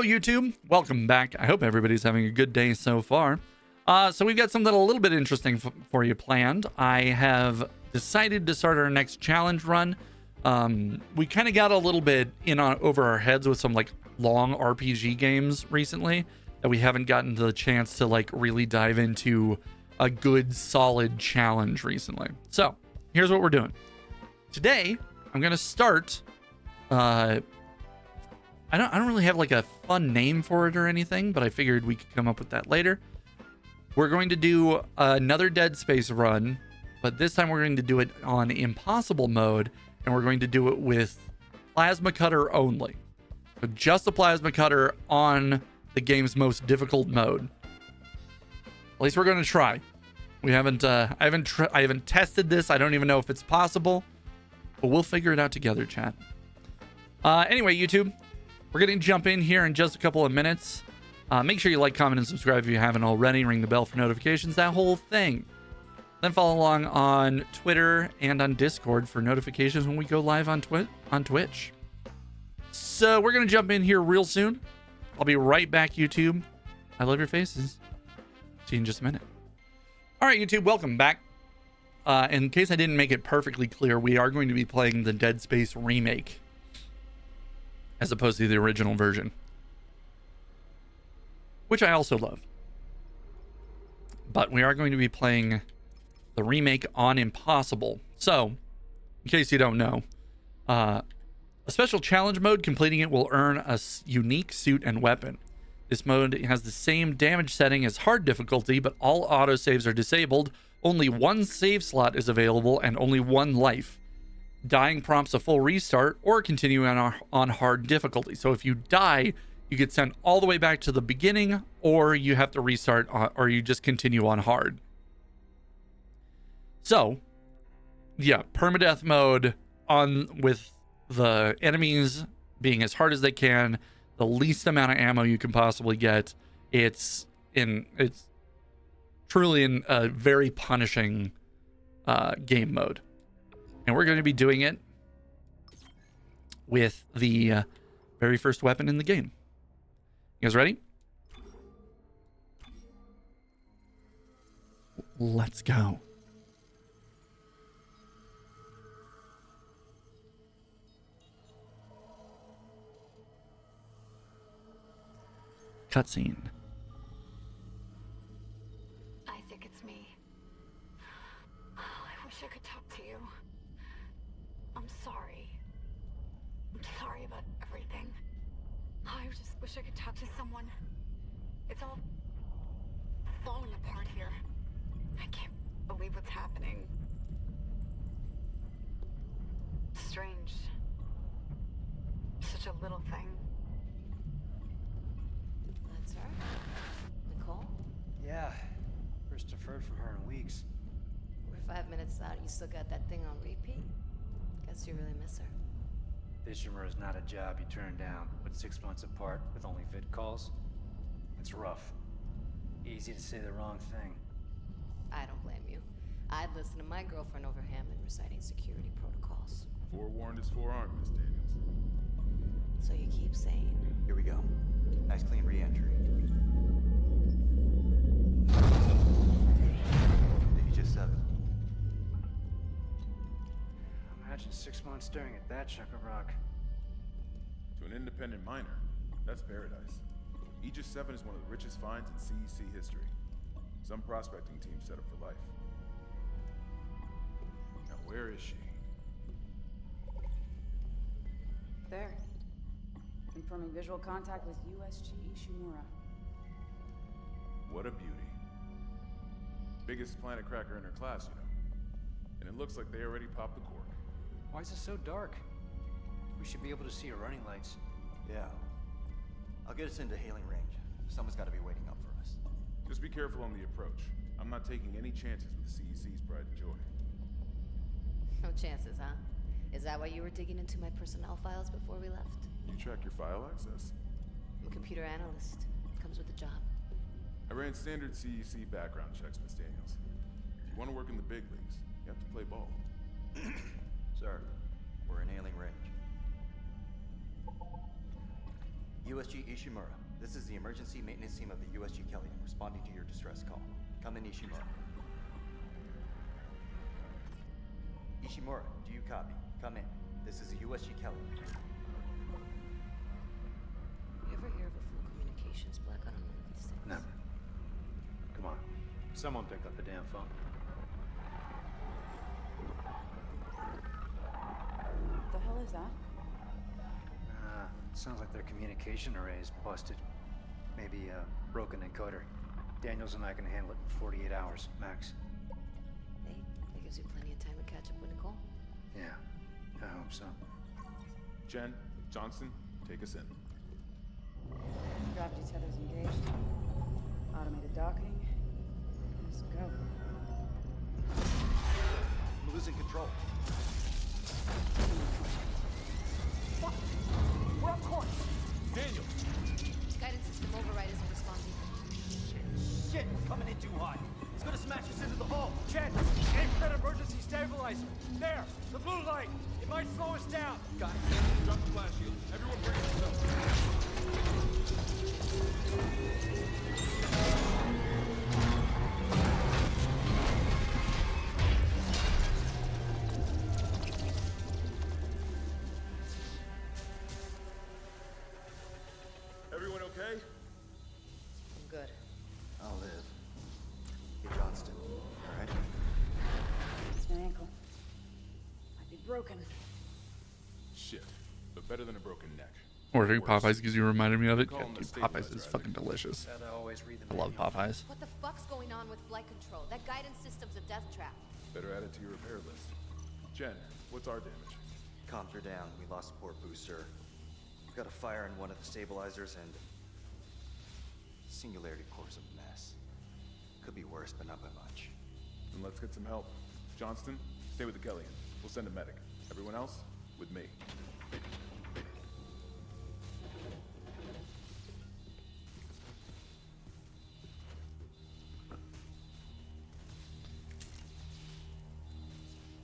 Hello, YouTube. Welcome back. I hope everybody's having a good day so far. So we've got something a little bit interesting for you planned. I have decided to start our next challenge run. We kind of got a little bit over our heads with some like long RPG games recently that we haven't gotten the chance to like really dive into a good solid challenge recently. So here's what we're doing. Today, I'm going to start... I don't really have like a fun name for it or anything, but I figured we could come up with that later. We're going to do another Dead Space run, but this time we're going to do it on impossible mode, and we're going to do it with plasma cutter only. So just the plasma cutter on the game's most difficult mode. At least we're going to try. We haven't I haven't tested this. I don't even know if it's possible, but we'll figure it out together, chat. Anyway, YouTube, we're going to jump in here in just a couple of minutes. Make sure you like, comment, and subscribe if you haven't already. Ring the bell for notifications, that whole thing. Then follow along on Twitter and on Discord for notifications when we go live on Twitch. So we're going to jump in here real soon. I'll be right back, YouTube. I love your faces. See you in just a minute. All right, YouTube, welcome back. In case I didn't make it perfectly clear, we are going to be playing the Dead Space remake, as opposed to the original version, which I also love. But we are going to be playing the remake on Impossible. So, in case you don't know, a special challenge mode, completing it will earn a unique suit and weapon. This mode has the same damage setting as hard difficulty, but all autosaves are disabled. Only one save slot is available and only one life. Dying prompts a full restart or continue on hard difficulty. So if you die, you get sent all the way back to the beginning, or you have to restart, or you just continue on hard. So, yeah, permadeath mode on with the enemies being as hard as they can, the least amount of ammo you can possibly get. It's truly in a very punishing game mode. And we're going to be doing it with the very first weapon in the game. You guys ready? Let's go. Cutscene. Isaac, it's me. Oh, I wish I could talk to you. I'm sorry. I'm sorry about everything. I just wish I could talk to someone. It's all falling apart here. I can't believe what's happening. Strange. Such a little thing. That's her? Nicole? Yeah. First I've heard from her in weeks. We're 5 minutes out. You still got that thing on repeat? Guess you really miss her. Fishermer is not a job you turn down, but 6 months apart with only vid calls? It's rough. Easy to say the wrong thing. I don't blame you. I'd listen to my girlfriend over Hammond reciting security protocols. Forewarned is forearmed, Miss Daniels. So you keep saying. Here we go. Nice clean re-entry. Aegis 7. Imagine 6 months staring at that chunk of rock. To an independent miner, that's paradise. Aegis 7 is one of the richest finds in CEC history. Some prospecting team set up for life. Now where is she? There. Confirming visual contact with USG Ishimura. What a beauty. Biggest planet cracker in her class, you know. And it looks like they already popped the cork. Why is it so dark? We should be able to see her running lights. Yeah. I'll get us into hailing range. Someone's got to be waiting up for us. Just be careful on the approach. I'm not taking any chances with the CEC's pride and joy. No chances, huh? Is that why you were digging into my personnel files before we left? You track your file access? I'm a computer analyst. Comes with the job. I ran standard CEC background checks, Miss Daniels. If you want to work in the big leagues, you have to play ball. Sir, we're in hailing range. USG Ishimura, this is the emergency maintenance team of the USG Kelly, responding to your distress call. Come in, Ishimura. Ishimura, do you copy? Come in. This is the USG Kelly. You ever hear of a full communications blackout on one of these things? Never. Come on. Someone pick up the damn phone. What the hell is that? Sounds like their communication array is busted. Maybe a broken encoder. Daniels and I can handle it in 48 hours, max. Hey, that gives you plenty of time to catch up with Nicole. Yeah, I hope so. Jen, Johnston, take us in. Gravity tether's engaged. Automated docking. Let's go. I'm losing control. Fuck! We're off course! Daniel! Guidance system override isn't responding. Shit, we're coming in too hot. It's gonna smash us into the hull. Chen, aim for that emergency stabilizer. There, the blue light. It might slow us down. Got it. Drop the flash shield. Everyone bring yourself. Everyone okay? I'm good. I'll live. Hey, Johnston. All right? It's my ankle. Might be broken. Shit. But better than a broken neck. Ordering Worse. Popeyes because you reminded me of it. Call Yeah, them dude, the Popeyes stabilizer, is I fucking think. delicious. Gotta always read the I love manual. Popeyes. What the fuck's going on with flight control? That guidance system's a death trap. Better add it to your repair list. Jen, what's our damage? Comms are down. We lost port booster. We've got a fire in one of the stabilizers and... Singularity core's a mess. Could be worse, but not by much. Then let's get some help. Johnston, stay with the Kellyan. We'll send a medic. Everyone else, with me.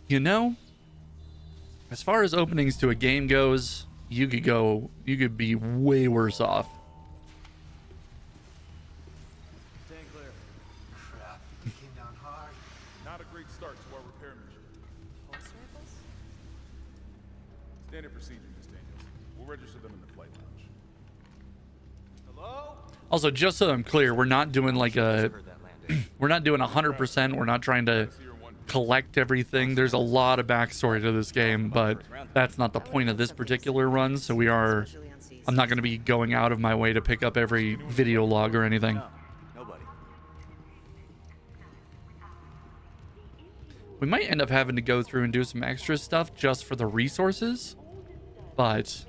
You know, as far as openings to a game goes, you could be way worse off. Stand clear. Crap, we came down hard. Not a great start to our repair mission. Pulse rifles? Standard procedure, Miss Daniels. We'll register them in the flight lounge. Hello? Also, just so I'm clear, we're not doing like a, Heard that landing. we're not doing 100%. We're not trying to collect everything. There's a lot of backstory to this game, but that's not the point of this particular run. So I'm not going to be going out of my way to pick up every video log or anything. No, nobody. We might end up having to go through and do some extra stuff just for the resources, but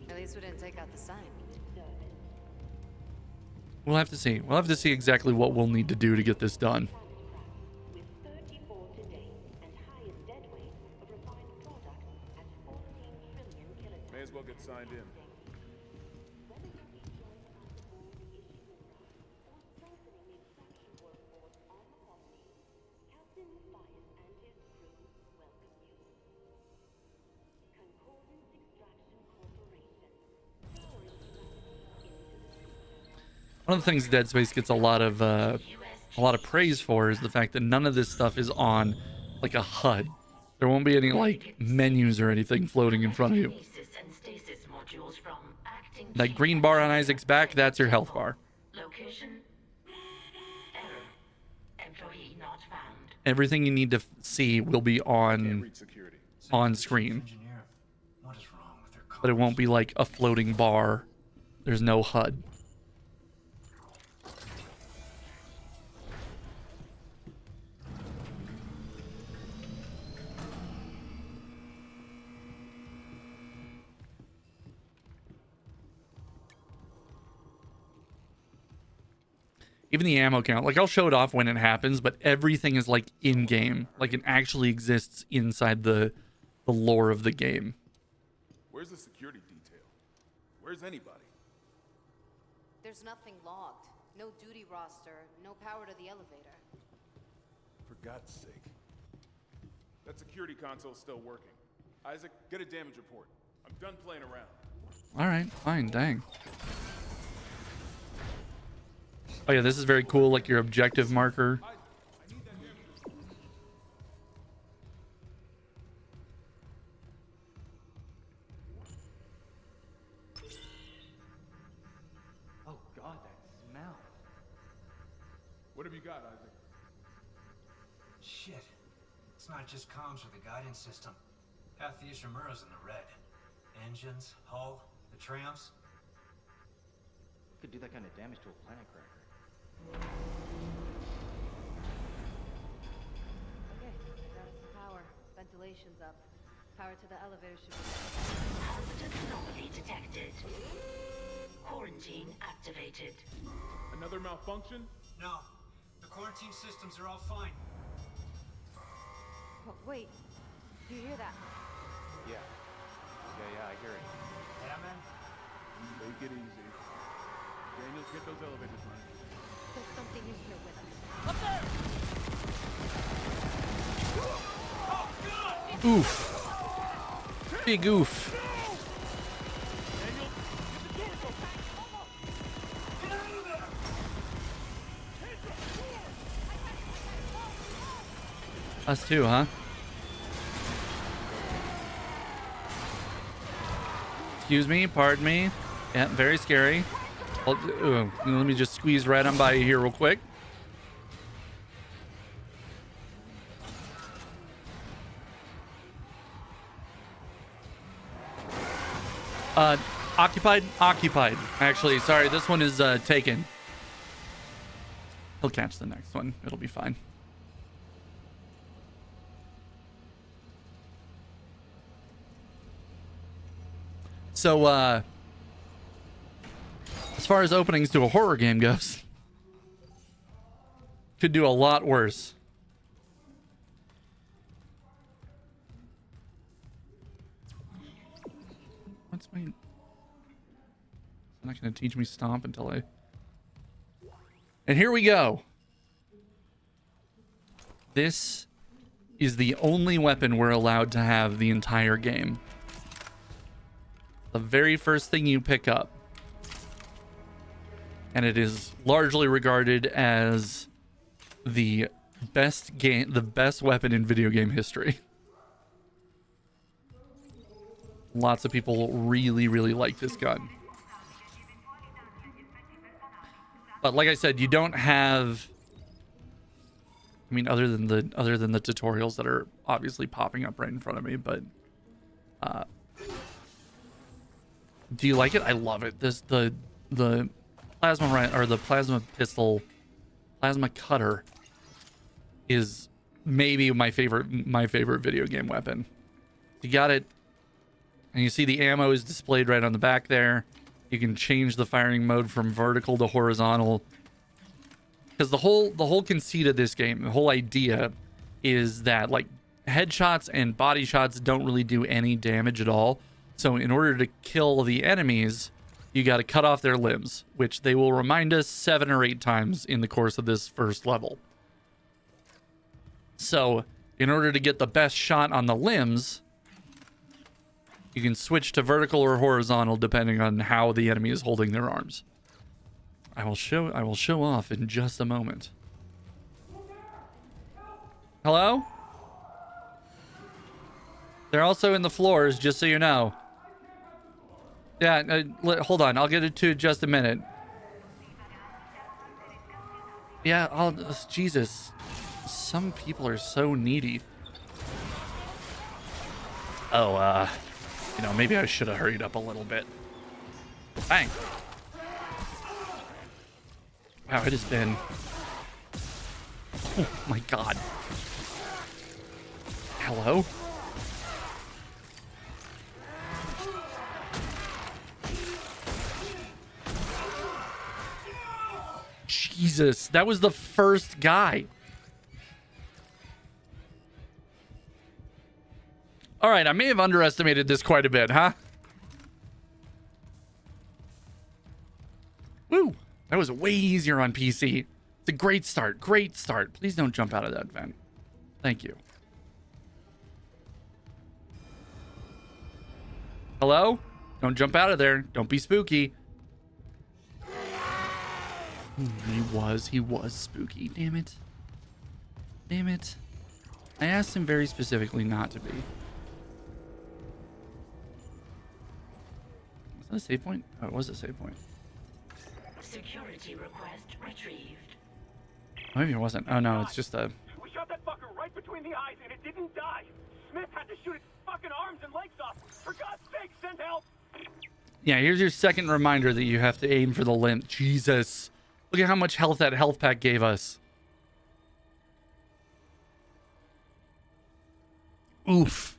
At least we didn't take out the sign. we'll have to see. We'll have to see exactly what we'll need to do to get this done. With 34 today and highest dead weight of refined product at 14 trillion kilograms. May as well get signed in. Whether you be joined under board the Ishimura or strengthening the extraction workforce on the colony, Captain Matthias and his crew welcome you. Concordance Extraction Corporation. Powering humanity into the future. One of the things Dead Space gets a lot of praise for is the fact that none of this stuff is on like a HUD. There won't be any like menus or anything floating in front of you. That green bar on Isaac's back, that's your health bar. Location. Error. Employee not found. Everything you need to see will be Can't on reach security. screen, Engineer, what is wrong with their but it won't be like a floating bar. There's no HUD. Even the ammo count, like I'll show it off when it happens, but everything is like in game, like it actually exists inside the lore of the game. Where's the security detail? Where's anybody? There's nothing logged. No duty roster, no power to the elevator. For God's sake. That security console's still working. Isaac, get a damage report. I'm done playing around. All right, fine, dang. Oh yeah, this is very cool, like your objective marker. Oh God, that smell. What have you got, Isaac? Shit. It's not just comms or the guidance system. Half the Ishimura's in the red. Engines, hull, the trams. Could do that kind of damage to a planet cracker. Okay, got some power. Ventilation's up. Power to the elevator should be... Hazardous anomaly detected. Quarantine activated. Another malfunction? No. The quarantine systems are all fine. Oh, wait. Do you hear that? Yeah. Yeah, I hear it. Yeah, man? Take it easy. Daniels, get those elevators running. There's something in here with us. Oof. Big oof. Us too, huh? Excuse me, pardon me. Yeah, very scary. Let me just squeeze right on by you here real quick. Occupied? Occupied. Actually, sorry, this one is taken. He'll catch the next one. It'll be fine. So, as far as openings to a horror game goes, could do a lot worse. What's my... It's not going to teach me stomp until I... And here we go. This is the only weapon we're allowed to have the entire game. The very first thing you pick up. And it is largely regarded as the best weapon in video game history. Lots of people really, really like this gun. But like I said, you don't have... I mean, other than the tutorials that are obviously popping up right in front of me, but do you like it? I love it. The plasma or the plasma pistol, plasma cutter is maybe my favorite video game weapon. You got it, and you see the ammo is displayed right on the back there. You can change the firing mode from vertical to horizontal. Because the whole conceit of this game, the whole idea is that like headshots and body shots don't really do any damage at all. So in order to kill the enemies, you got to cut off their limbs, which they will remind us 7 or 8 times in the course of this first level. So in order to get the best shot on the limbs, you can switch to vertical or horizontal depending on how the enemy is holding their arms. I will show off in just a moment. Hello? They're also in the floors, just so you know. Yeah, hold on. I'll get it to just a minute. Yeah, Jesus. Some people are so needy. Oh, maybe I should have hurried up a little bit. Bang. Wow, it has been... Oh, my God. Hello? Jesus, that was the first guy. All right, I may have underestimated this quite a bit, huh? Woo! That was way easier on PC. It's a great start. Great start. Please don't jump out of that vent. Thank you. Hello? Don't jump out of there. Don't be spooky. He was spooky. Damn it. Damn it. I asked him very specifically not to be. Was that a save point? Oh, it was a save point. Security request retrieved. Maybe it wasn't. Oh no, it's just a... We shot that fucker right between the eyes and it didn't die. Smith had to shoot its fucking arms and legs off. For God's sake, send help. Yeah, here's your second reminder that you have to aim for the limp. Jesus. Look at how much health that health pack gave us. Oof.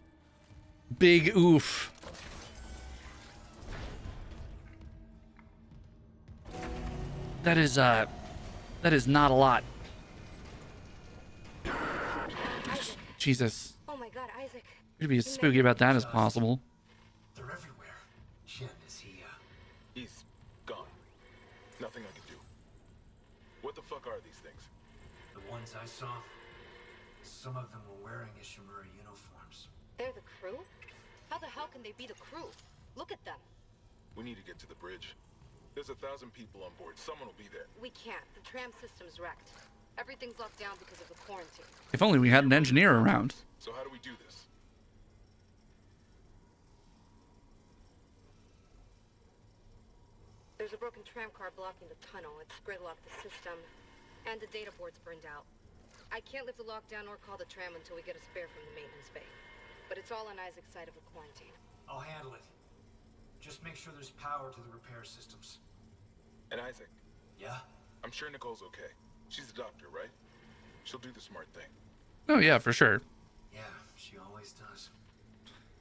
Big oof. That is not a lot. Isaac. Jesus. Oh my God, Isaac. You'd be as spooky about that as possible. They're everywhere. Jim, is he, He's gone. Nothing I can do. What the fuck are these things? The ones I saw, some of them were wearing Ishimura uniforms. They're the crew? How the hell can they be the crew? Look at them. We need to get to the bridge. There's 1,000 people on board. Someone will be there. We can't. The tram system's wrecked. Everything's locked down because of the quarantine. If only we had an engineer around. So how do we do this? There's a broken tram car blocking the tunnel. It's gridlocked the system. And the data board's burned out. I can't lift the lockdown or call the tram until we get a spare from the maintenance bay. But it's all on Isaac's side of the quarantine. I'll handle it. Just make sure there's power to the repair systems. And Isaac, Yeah? I'm sure Nicole's okay. She's a doctor, right? She'll do the smart thing. Oh yeah, for sure. Yeah, she always does.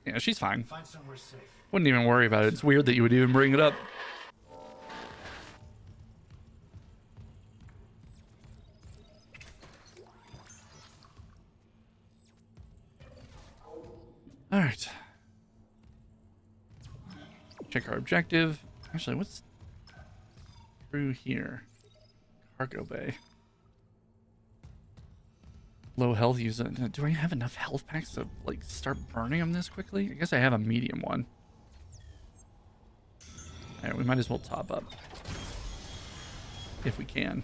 Yeah, she's fine. Find somewhere safe. Wouldn't even worry about it. It's weird that you would even bring it up. All right. Check our objective. Actually, what's through here? Cargo bay. Low health use. Do I have enough health packs to like start burning them this quickly? I guess I have a medium one. All right, we might as well top up if we can.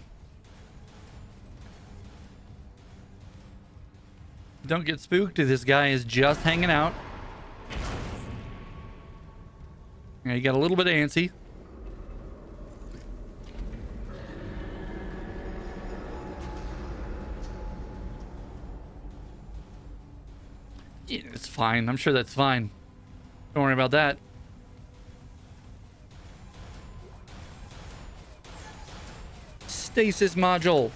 Don't get spooked. This guy is just hanging out. Yeah, you got a little bit antsy. Yeah, it's fine. I'm sure that's fine. Don't worry about that. Stasis module.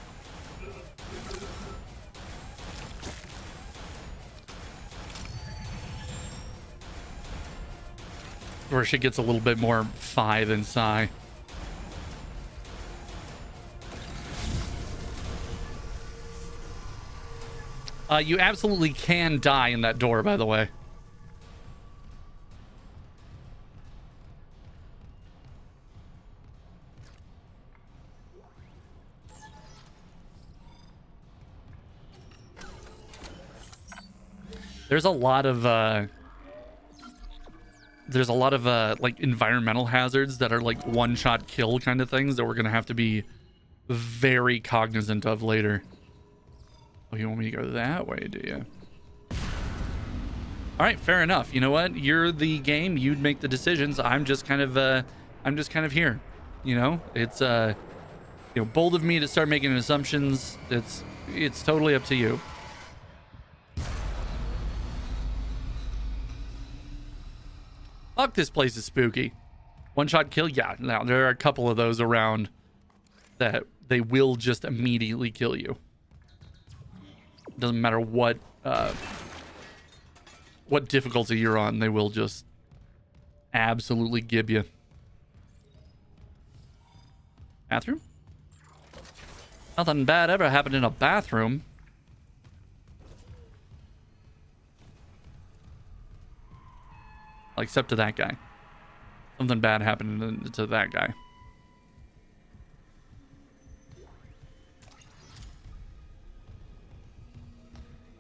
Where she gets a little bit more phi than psi. You absolutely can die in that door, by the way. There's a lot of like environmental hazards that are like one-shot kill kind of things that we're gonna have to be very cognizant of later. Oh, you want me to go that way, do you? All right, fair enough. You know what? You're the game. You'd make the decisions. I'm just kind of here. You know, it's bold of me to start making assumptions. It's totally up to you. Fuck, this place is spooky. One-shot kill? Yeah, now there are a couple of those around that they will just immediately kill you. Doesn't matter what difficulty you're on, they will just absolutely gib you. Bathroom? Nothing bad ever happened in a bathroom. Except to that guy. Something bad happened to that guy.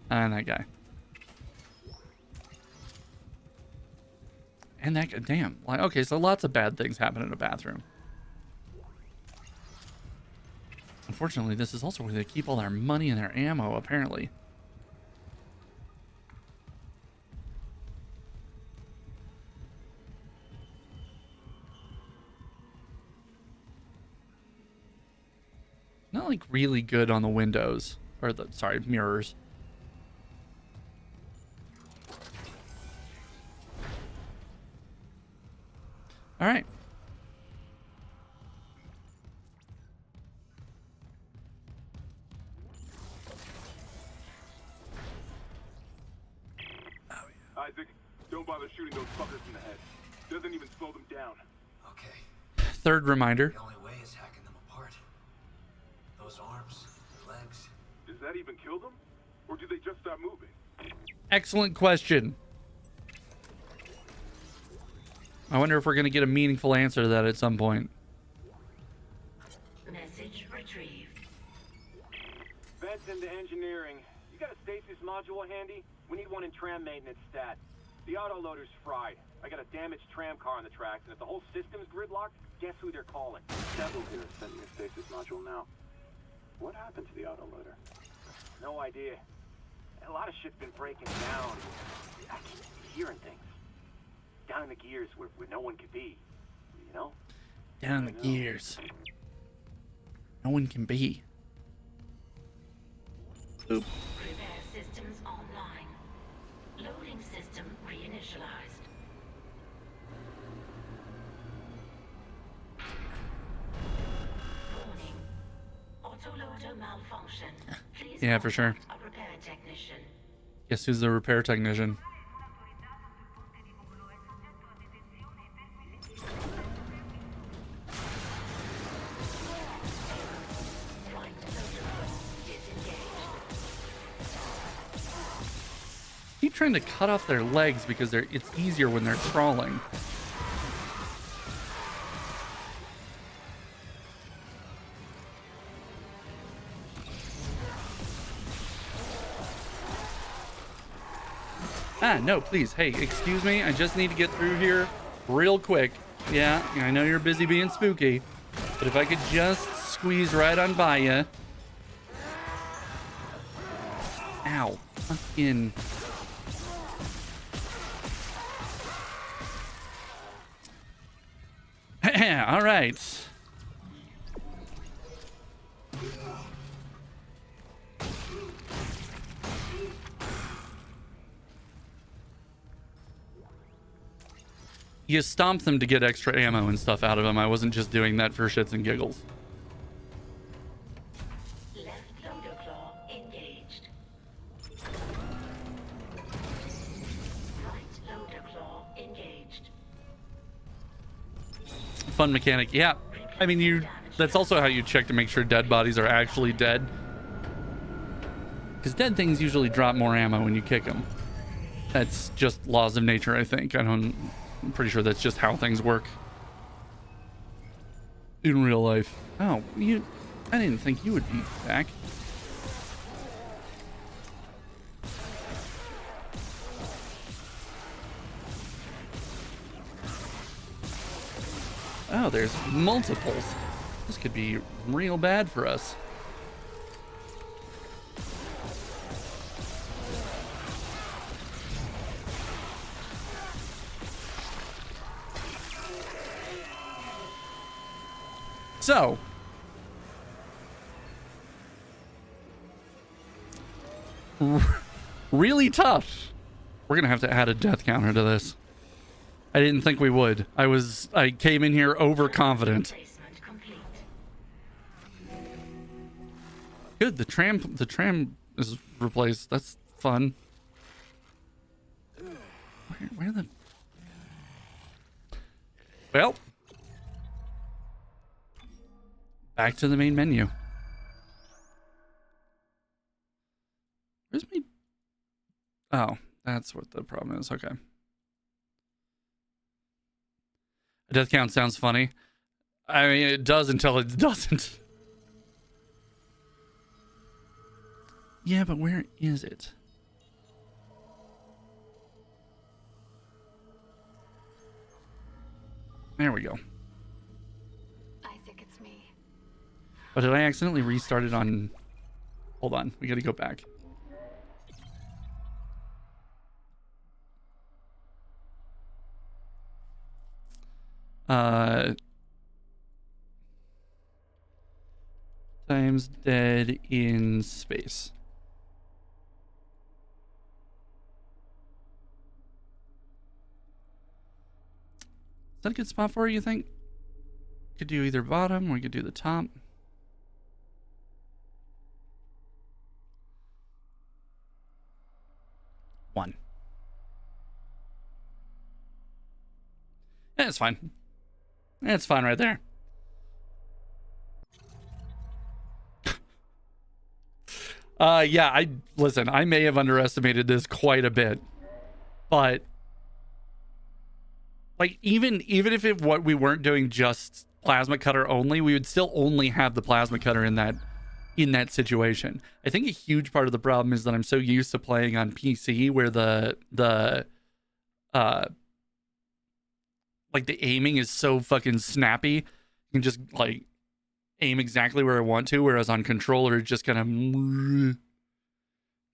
And that guy. And that guy. Damn. Like, okay, so lots of bad things happen in a bathroom. Unfortunately, this is also where they keep all their money and their ammo, apparently. Not like really good on the windows, or the, sorry, mirrors. All right. Isaac, don't bother shooting those fuckers in the head. Doesn't even slow them down. Okay. Third reminder. The only way is hacking them apart. Those arms, their legs. Does that even kill them? Or do they just stop moving? Excellent question. I wonder if we're going to get a meaningful answer to that at some point. Message retrieved. Vents into engineering. You got a stasis module handy? We need one in tram maintenance stat. The autoloader's fried. I got a damaged tram car on the tracks, and if the whole system's gridlocked, guess who they're calling? Several here is sending a stasis module now. What happened to the autoloader? No idea. A lot of shit's been breaking down. I keep hearing things. Down in the gears where no one could be. You know? Down the gears. No one can be. Oop. Repair systems online. Loading system reinitialized. Warning. Autoloader malfunction. Please Yeah, for sure. contact a repair technician. Guess who's the repair technician? Keep trying to cut off their legs because it's easier when they're crawling. Ah, no, please. Hey, excuse me. I just need to get through here real quick. Yeah, I know you're busy being spooky, but if I could just squeeze right on by you. Ow. Fucking. All right. You stomped them to get extra ammo and stuff out of them. I wasn't just doing that for shits and giggles. Left loader claw engaged. Right loader claw engaged. Fun mechanic. Yeah. I mean, that's also how you check to make sure dead bodies are actually dead. Because dead things usually drop more ammo when you kick them. That's just laws of nature, I think. I'm pretty sure that's just how things work in real life. Oh, I didn't think you would be back. Oh, there's multiples. This could be real bad for us. So, really tough. We're gonna have to add a death counter to this. I didn't think we would. I came in here overconfident. Good, the tram is replaced. That's fun. Where the... Well, back to the main menu. Where's me? Oh, that's what the problem is. Okay. A death count sounds funny. I mean, it does until it doesn't. Yeah, but where is it? There we go. Isaac, it's me. But did I accidentally restart it on... Hold on, we gotta go back. Times dead in space. Is that a good spot for it, you think? Could do either bottom or we could do the top. One. Yeah, it's fine. It's fine right there. Yeah, listen, I may have underestimated this quite a bit, but like even if we weren't doing just plasma cutter only, we would still only have the plasma cutter in that situation. I think a huge part of the problem is that I'm so used to playing on PC where the aiming is so fucking snappy. You can just like aim exactly where I want to, whereas on controller it just kind of...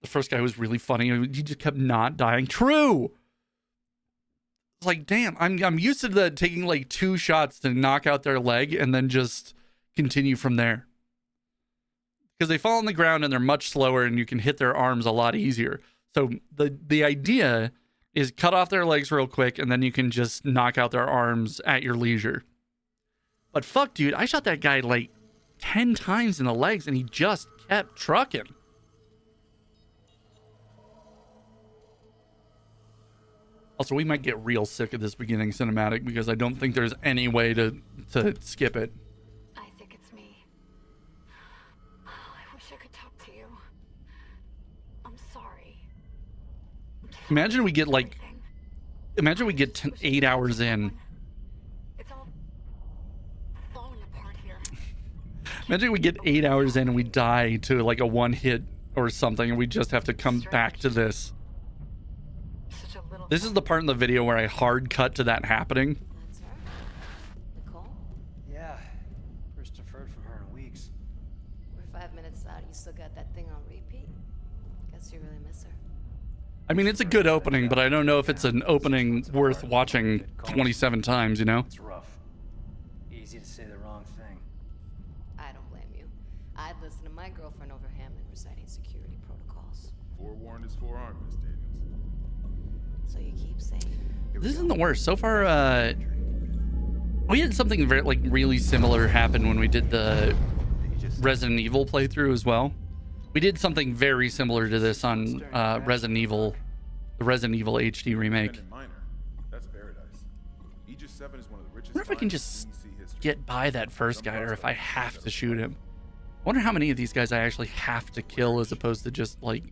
The first guy was really funny. He just kept not dying. True. It's like, damn, I'm used to taking like 2 shots to knock out their leg and then just continue from there. Because they fall on the ground and they're much slower and you can hit their arms a lot easier. So the idea is cut off their legs real quick and then you can just knock out their arms at your leisure. But fuck, dude, I shot that guy like 10 times in the legs and he just kept trucking. Also, we might get real sick of this beginning cinematic because I don't think there's any way to skip it. I think it's me. Oh, I wish I could talk to you. I'm sorry. Imagine we get like... Imagine we get 8 hours in. It's all falling apart here. Imagine we get 8 hours in and we die to like a 1-hit or something and we just have to come back to this. This is the part in the video where I hard cut to that happening. That's her. Nicole? Yeah. First I've heard from her in weeks. We're 5 minutes out. You still got that thing on repeat? Guess you really miss her. I mean, it's a good opening, but I don't know if it's an opening worth watching 27 times, you know? It's rough. Easy to say the wrong thing. I don't blame you. I'd listen to my girlfriend over Hammond reciting security protocols. Forewarned is forearmed, Miss Daniels. So you keep saying. This isn't the worst. So far, we had something very, like, really similar happen when we did the Resident Evil playthrough as well. We did something very similar to this on Resident Evil, the Resident Evil HD remake. That's paradise. Aegis 7 is one of the richest. I wonder if I can just get by that first guy or if I have to shoot him. I wonder how many of these guys I actually have to kill as opposed to just, like,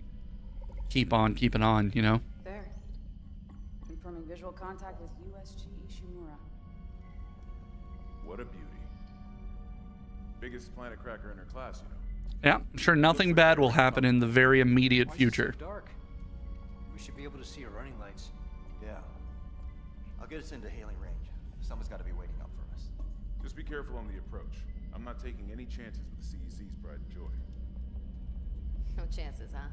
keep on keeping on, you know? There. Confirming visual contact with USG Ishimura. What a beauty. Biggest planet cracker in her class, you know. Yeah, I'm sure nothing bad will happen in the very immediate future. So dark? We should be able to see her running lights. Yeah. I'll get us into hailing range. Someone's got to be waiting up for us. Just be careful on the approach. I'm not taking any chances with the CEC's pride and joy. No chances, huh?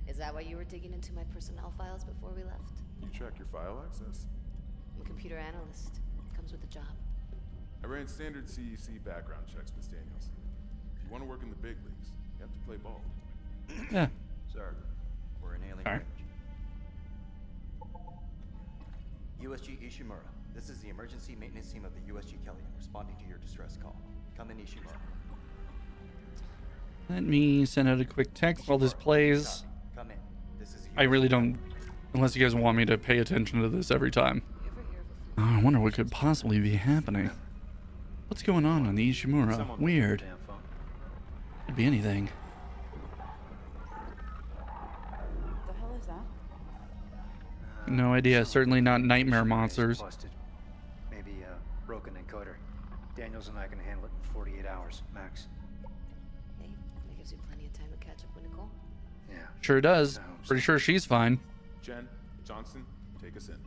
Is that why you were digging into my personnel files before we left? You track your file access? I'm a computer analyst. Comes with the job. I ran standard CEC background checks, Miss Daniels. If you want to work in the big leagues, you have to play ball. Yeah. Sir, we're in hailing All right. range. USG Ishimura. This is the emergency maintenance team of the USG Kellyan responding to your distress call. Come in, Ishimura. Let me send out a quick text while this plays. Come in. This is I really don't, unless you guys want me to pay attention to this every time. Oh, I wonder what could possibly be happening. What's going on the Ishimura? Weird. Could be anything. The hell is that? No idea. Certainly not nightmare monsters. Busted. Maybe a broken encoder. Daniels and I can handle it in 48 hours, max. Hey, that gives you plenty of time to catch up with Nicole. Yeah. Sure does. Pretty sure she's fine. Jen, Johnson, take us in.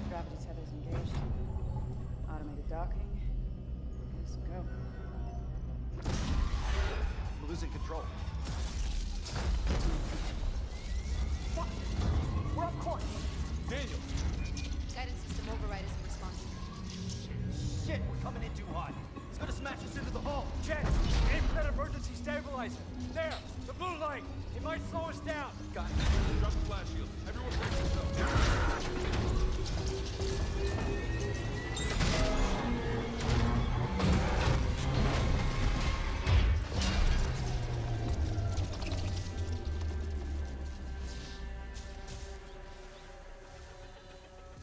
Gravity tethers engaged. Automated docking. Let's go. losing control. Fuck! We're off course! Daniel! Guidance system override isn't responding. Shit, we're coming in too hot. It's gonna smash us into the hull. Jen, aim for that emergency stabilizer. There, the blue light. It might slow us down. Got it. Drop the flash shield. Everyone brace yourself.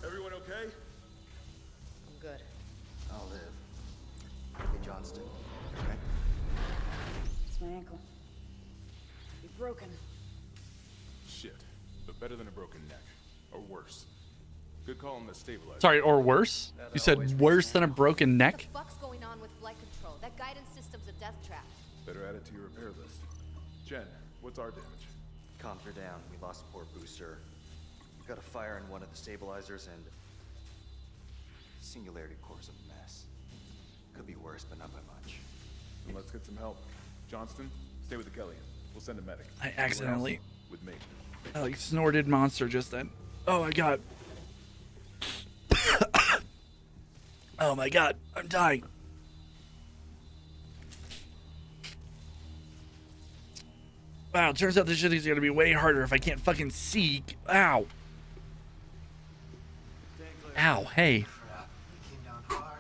Everyone okay? I'm good. I'll live. Hey, Johnston. Okay? It's my ankle. Be broken. Shit. But better than a broken neck. Or worse. Good call on the stabilizer. Sorry, or worse? You said worse than a broken What neck? the fuck's going on with flight control? That guidance system's a death trap. Better add it to your repair list. Jen, what's our damage? Comms are down. We lost a port booster. We got a fire in one of the stabilizers and... Singularity core's a mess. Could be worse, but not by much. Then let's get some help. Johnston, stay with the Kellion. We'll send a medic. I Everyone accidentally- else with me. I like snorted monster just then. Oh my god. Oh my god, I'm dying. Wow, turns out this shit is gonna be way harder if I can't fucking see. Ow. Ow, hey. Crap. We came down hard.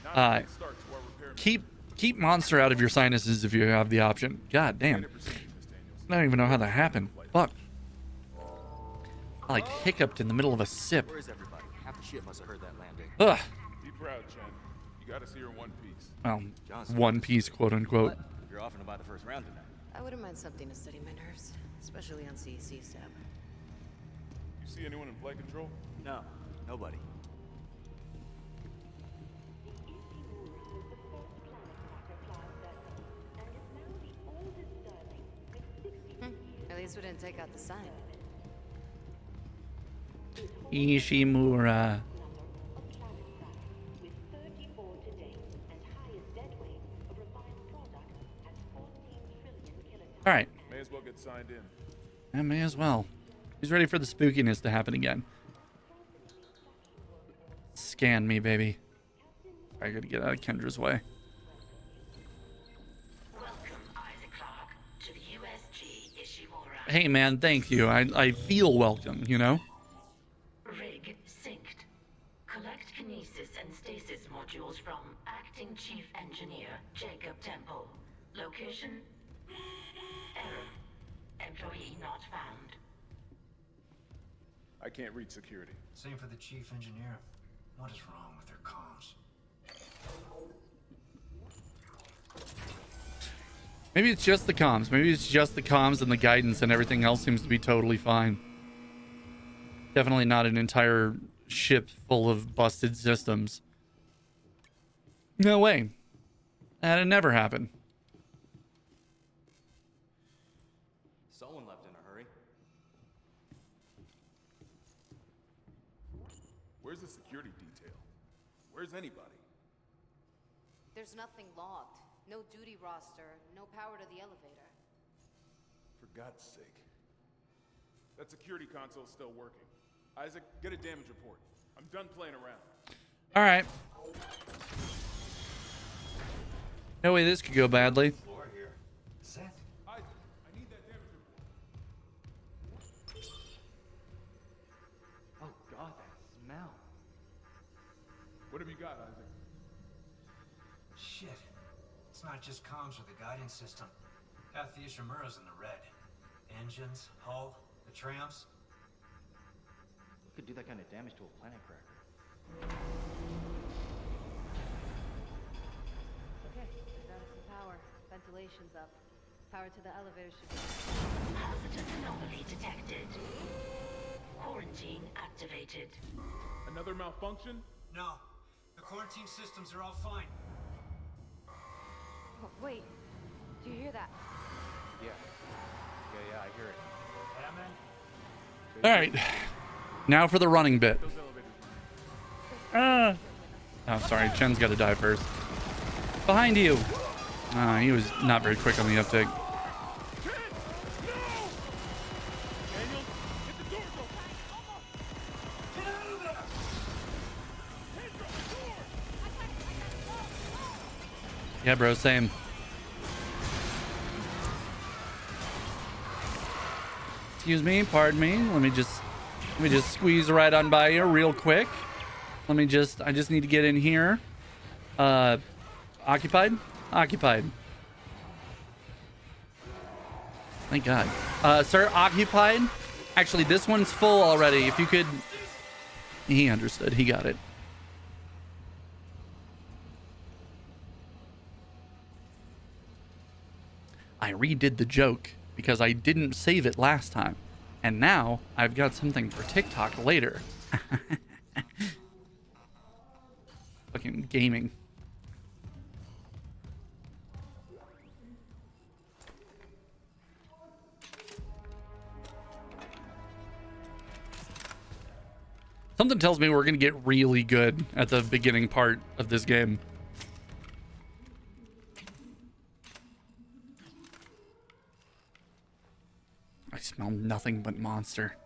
Not Uh, a good start to our repair. Keep monster out of your sinuses if you have the option. God damn. Standard procedure, Miss Daniels. I don't even know how that happened. Fuck. I like hiccuped in the middle of a sip. Where is everybody? Half the ship must have heard that landing. Ugh. Be proud, Jen. You gotta see her in one piece. Well, Johnson. one piece, quote unquote. What? You're offering to buy the first round tonight. I wouldn't mind something to steady my nerves, especially on CEC stab. You see anyone in flight control? No, nobody. At least we didn't take out the sign. Ishimura. With 34 to date and highest dead weight of refined product at 14 trillion kilotons. All right. May as well get signed in. I may as well. He's ready for the spookiness to happen again. Scan me, baby. I gotta get out of Kendra's way. Welcome, Isaac Clarke, to the USG Ishimura. Hey, man, thank you. I feel welcome, you know? Rig synced. Collect kinesis and stasis modules from Acting Chief Engineer Jacob Temple. Location? Error. Employee not found. I can't reach security. Same for the chief engineer. What is wrong with their comms? Maybe it's just the comms. Maybe it's just the comms and the guidance and everything else seems to be totally fine. Definitely not an entire ship full of busted systems. No way. That'd never happen. Someone left in a hurry. Where's the security detail? Where's anybody? There's nothing logged. No duty roster, no power to the elevator. For God's sake. That security console's still working. Isaac, get a damage report. I'm done playing around. All right. No way this could go badly. Floor here. Seth? Isaac, I need that damage report. Oh God, that smell. What have you got, Isaac? Shit. It's not just comms or the guidance system. Half the Ishimura's in the red. Engines, hull, the trams. What could do that kind of damage to a planet cracker? Okay, we've got some power. Ventilation's up. Power to the elevator should be... Positive anomaly detected. Quarantine activated. Another malfunction? No. The quarantine systems are all fine. Oh, wait. Do you hear that? Yeah. Yeah, I hear it. Hammond? All right. Now for the running bit. Those elevators. Oh, sorry. Chen's got to die first. Behind you. He was not very quick on the uptake. Yeah, bro, same. Excuse me, pardon me. Let me just squeeze right on by you real quick. I just need to get in here. Occupied? Occupied. Thank God. Sir, occupied? Actually, this one's full already. If you could... He understood. He got it. I redid the joke because I didn't save it last time. And now I've got something for TikTok later. Fucking gaming. Something tells me we're going to get really good at the beginning part of this game. I smell nothing but monster.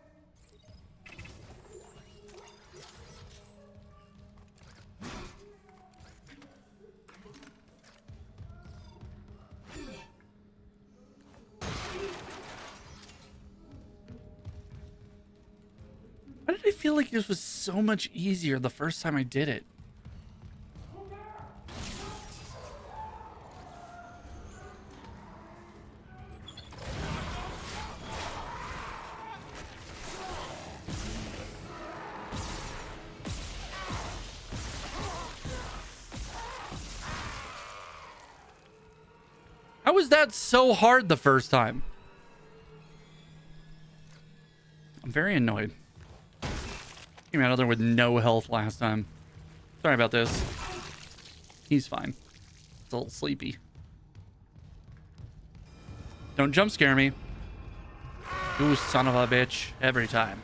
Why did I feel like this was so much easier the first time I did it? How was that so hard the first time? I'm very annoyed. Came out of there with no health last time. Sorry about this. He's fine. It's a little sleepy. Don't jump scare me. You son of a bitch. Every time.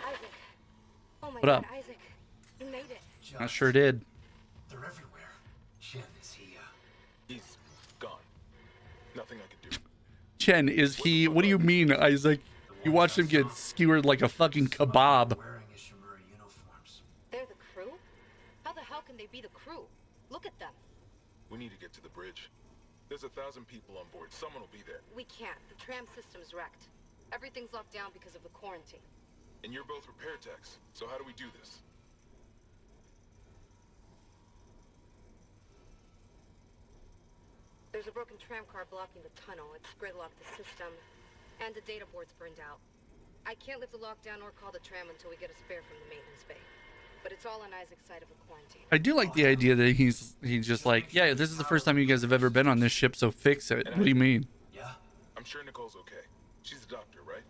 Isaac. Oh my What up? God, Isaac. You made it. I sure did. They're everywhere. Chen, is he, He's gone. Nothing I can do. Chen, is he... What do you mean, Isaac? You watched him get skewered like a fucking kebab. wearing Ishimura uniforms? They're the crew? How the hell can they be the crew? Look at them. We need to get to the bridge. There's 1,000 people on board. Someone will be there. We can't. The tram system's wrecked. Everything's locked down because of the quarantine. And you're both repair techs. So how do we do this? There's a broken tram car blocking the tunnel. It's gridlocked the system. And the data board's burned out. I can't lift the lockdown or call the tram until we get a spare from the maintenance bay. But it's all on Isaac's side of the quarantine. I do like the idea that he's just like, yeah, this is the first time you guys have ever been on this ship, so fix it. What do you mean? Yeah? I'm sure Nicole's okay. She's a doctor, right?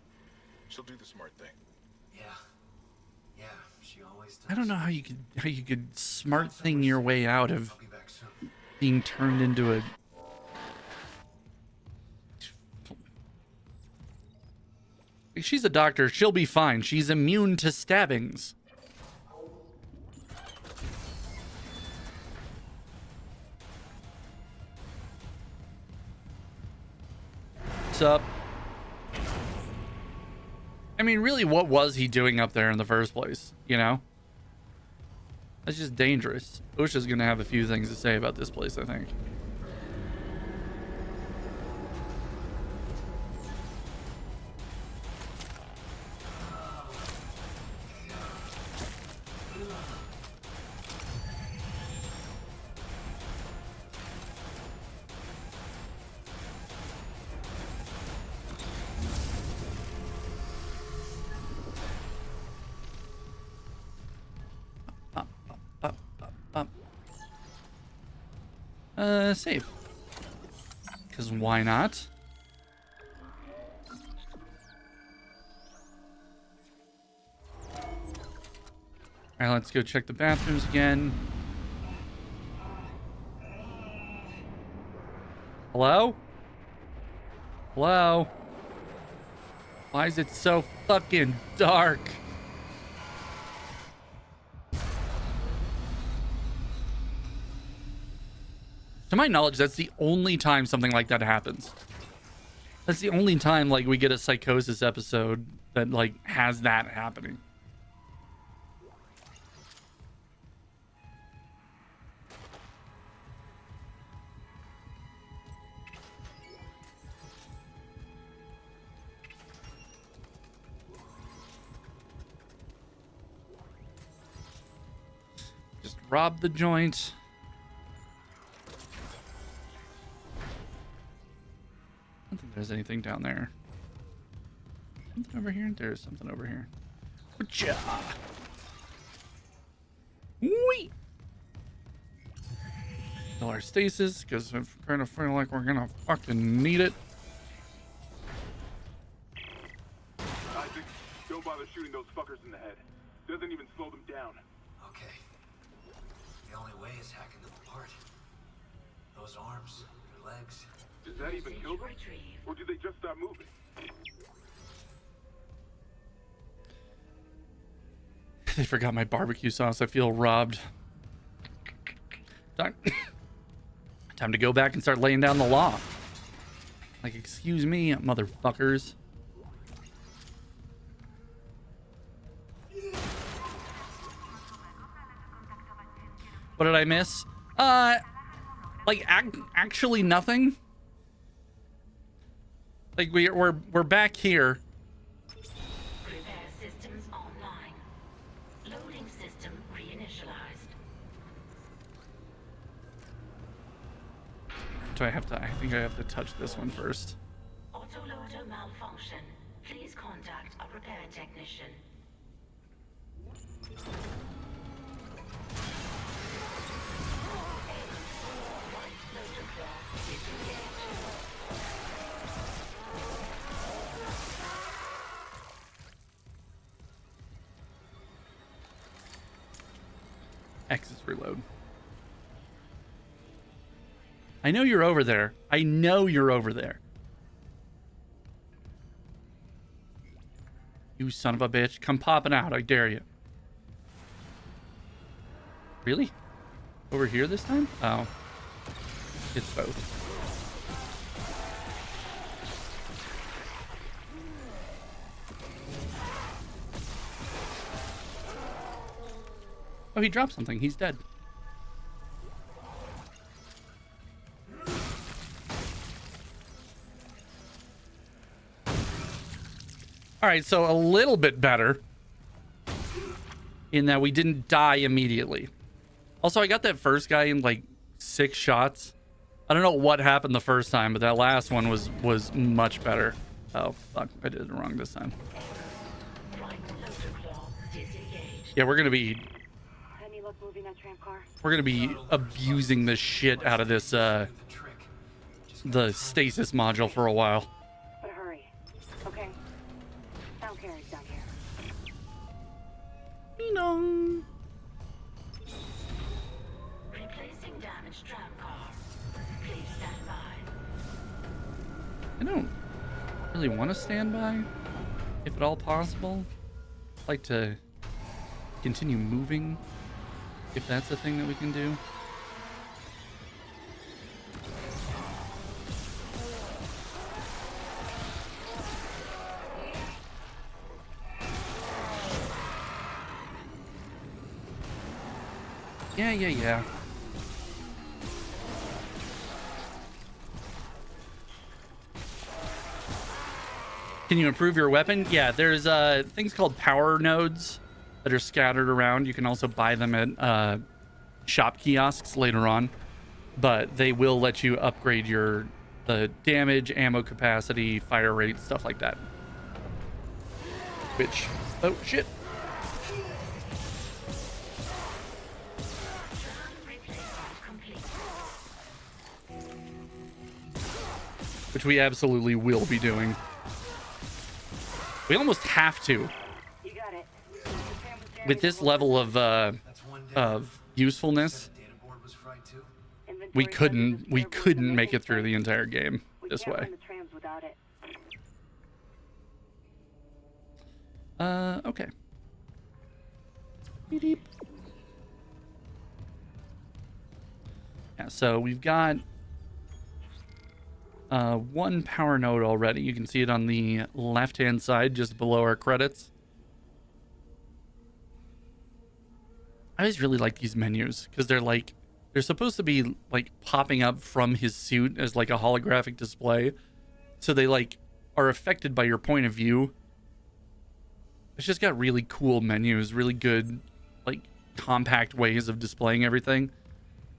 She'll do the smart thing. Yeah. Yeah, she always does. I don't know how you could smart thing your way out of I'll be back soon. being turned into a... She's a doctor. She'll be fine. She's immune to stabbings. What's up? I mean, really, what was he doing up there in the first place? You know? That's just dangerous. OSHA's gonna have a few things to say about this place, I think. Save. Because why not? Alright, let's go check the bathrooms again. Hello? Hello? Why is it so fucking dark? To my knowledge, that's the only time something like that happens. That's the only time, like, we get a Psychosis episode that, like, has that happening. Just rob the joint. I don't think there's anything down there. Something over here? There's something over here. Whatcha? Wee! Fill our stasis, because I'm kind of feeling like we're gonna fucking need it. Isaac, don't bother shooting those fuckers in the head. Doesn't even slow them down. Okay. The only way is hacking them apart. Those arms, their legs. Does that even kill them? Or do they just stop moving? They forgot my barbecue sauce. I feel robbed. Time to go back and start laying down the law. Like, excuse me, motherfuckers. What did I miss? Like, actually nothing. Like, we're back here. Repair systems online. Loading system reinitialized. Do I have to? I think I have to touch this one first. Autoloader malfunction. Please contact a repair technician. X is reload. I know you're over there. I know you're over there. You son of a bitch. Come popping out. I dare you. Really? Over here this time? Oh. It's both. Oh, he dropped something. He's dead. All right, so a little bit better in that we didn't die immediately. Also, I got that first guy in like 6 shots. I don't know what happened the first time, but that last one was much better. Oh, fuck. I did it wrong this time. Yeah, we're going to be... Any luck moving that tram car? We're going to be abusing the shit out of this, the stasis module for a while. But hurry. Okay. Sound carries down here. Ding-dong. Replacing damaged tram car. Please stand by. I don't really want to stand by, if at all possible. I'd like to continue moving, if that's a thing that we can do. Yeah. Can you improve your weapon? Yeah, there's things called power nodes that are scattered around. You can also buy them at shop kiosks later on, but they will let you upgrade the damage, ammo capacity, fire rate, stuff like that. Which, oh shit. Which we absolutely will be doing. We almost have to. You got it. With this level of usefulness, we couldn't make it through the entire game this way. Okay. Beep. Yeah, so we've got one power node already. You can see it on the left-hand side, just below our credits. I always really like these menus because they're supposed to be like popping up from his suit as like a holographic display. So they like are affected by your point of view. It's just got really cool menus, really good, like compact ways of displaying everything.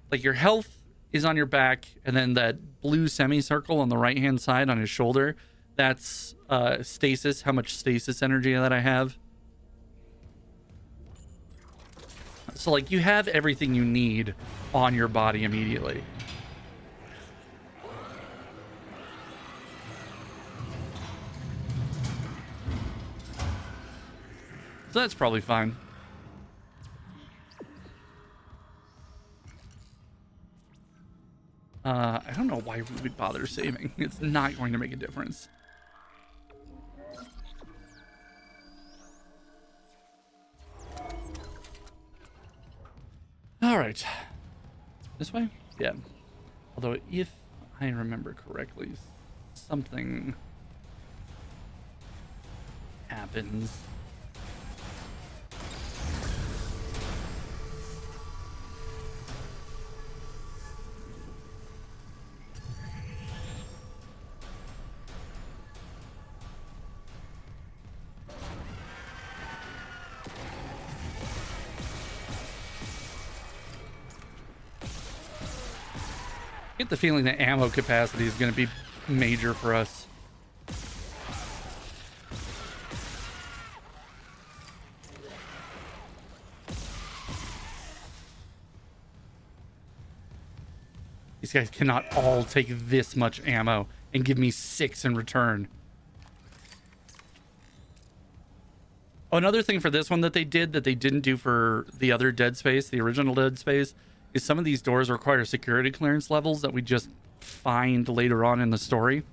Like your health is on your back, and then that blue semicircle on the right-hand side on his shoulder, that's stasis, how much stasis energy that I have. So like you have everything you need on your body immediately. So that's probably fine. I don't know why we would bother saving. It's not going to make a difference. All right. This way? Yeah. Although, if I remember correctly, something happens. I get the feeling that ammo capacity is going to be major for us. These guys cannot all take this much ammo and give me 6 in return. Oh, another thing for this one that they didn't do for the other Dead Space, the original Dead Space, is some of these doors require security clearance levels that we just find later on in the story.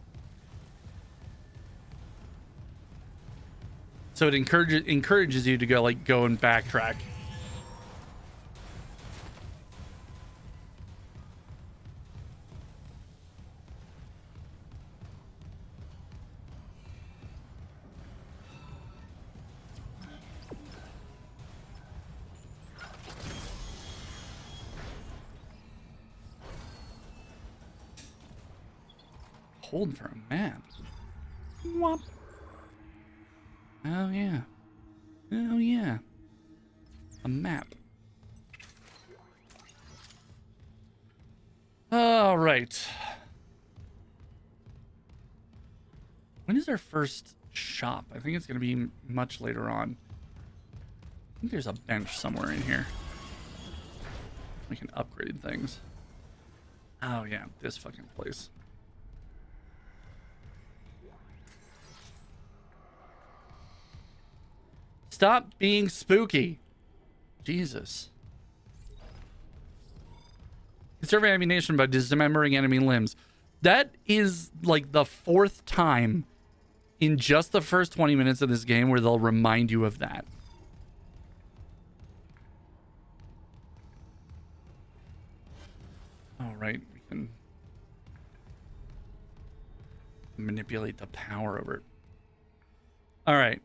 So it encourages you to go and backtrack. Hold for a map. Whop. Oh yeah. Oh yeah. A map. All right. When is our first shop? I think it's going to be much later on. I think there's a bench somewhere in here. We can upgrade things. Oh yeah, this fucking place. Stop being spooky. Jesus. Conserve ammunition by dismembering enemy limbs. That is like the 4th time in just the first 20 minutes of this game where they'll remind you of that. All right, we can manipulate the power over it. All right.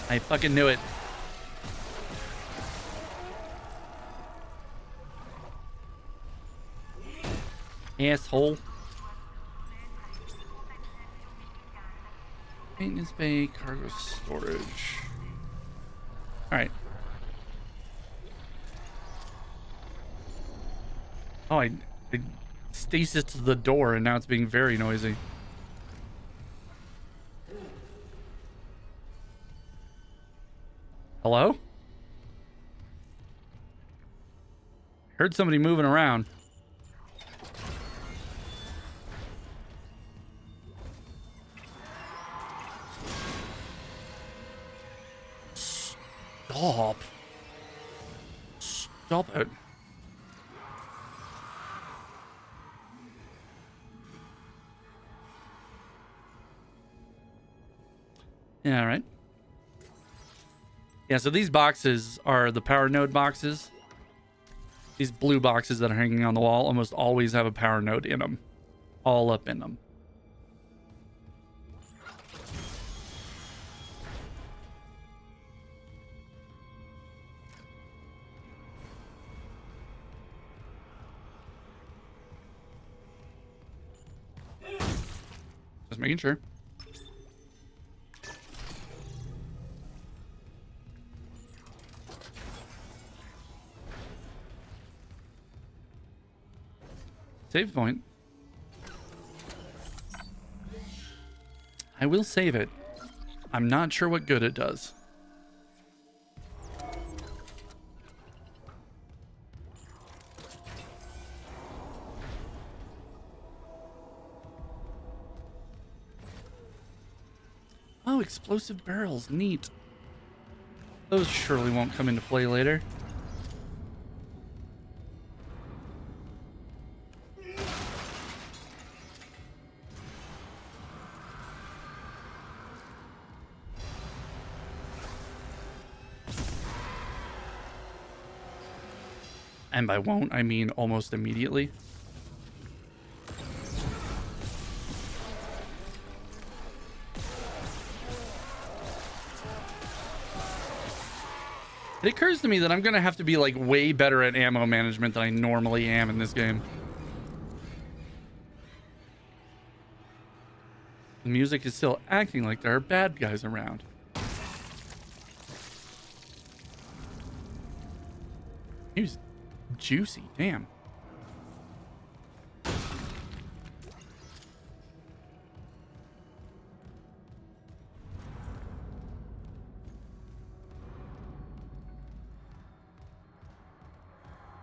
I fucking knew it. Asshole. Maintenance bay, cargo storage. Alright. Oh, I stasis to the door and now it's being very noisy. Hello? Heard somebody moving around. Stop. Stop it. Yeah, all right. Yeah, so these boxes are the power node boxes. These blue boxes that are hanging on the wall almost always have a power node in them. All up in them. Just making sure. Save point. I will save it. I'm not sure what good it does. Oh, explosive barrels. Neat. Those surely won't come into play later. And by won't, I mean almost immediately. It occurs to me that I'm going to have to be like way better at ammo management than I normally am in this game. The music is still acting like there are bad guys around. He was juicy, damn.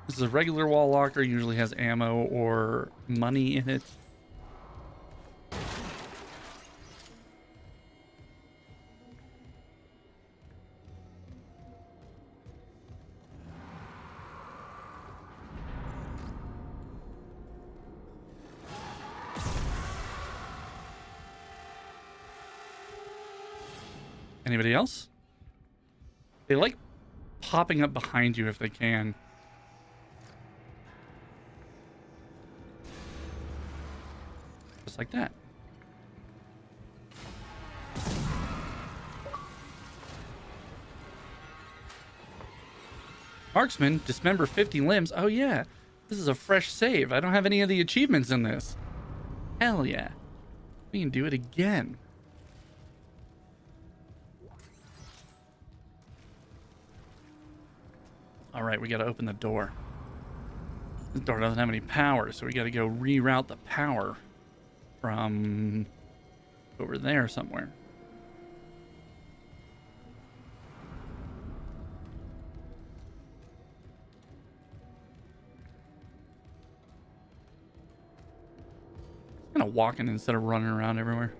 This is a regular wall locker, usually has ammo or money in it. Anybody else? They like popping up behind you if they can. Just like that. Marksman, dismember 50 limbs. Oh yeah, this is a fresh save. I don't have any of the achievements in this. Hell yeah. We can do it again. All right, we got to open the door. This door doesn't have any power, so we got to go reroute the power from over there somewhere. I'm kind of walking instead of running around everywhere.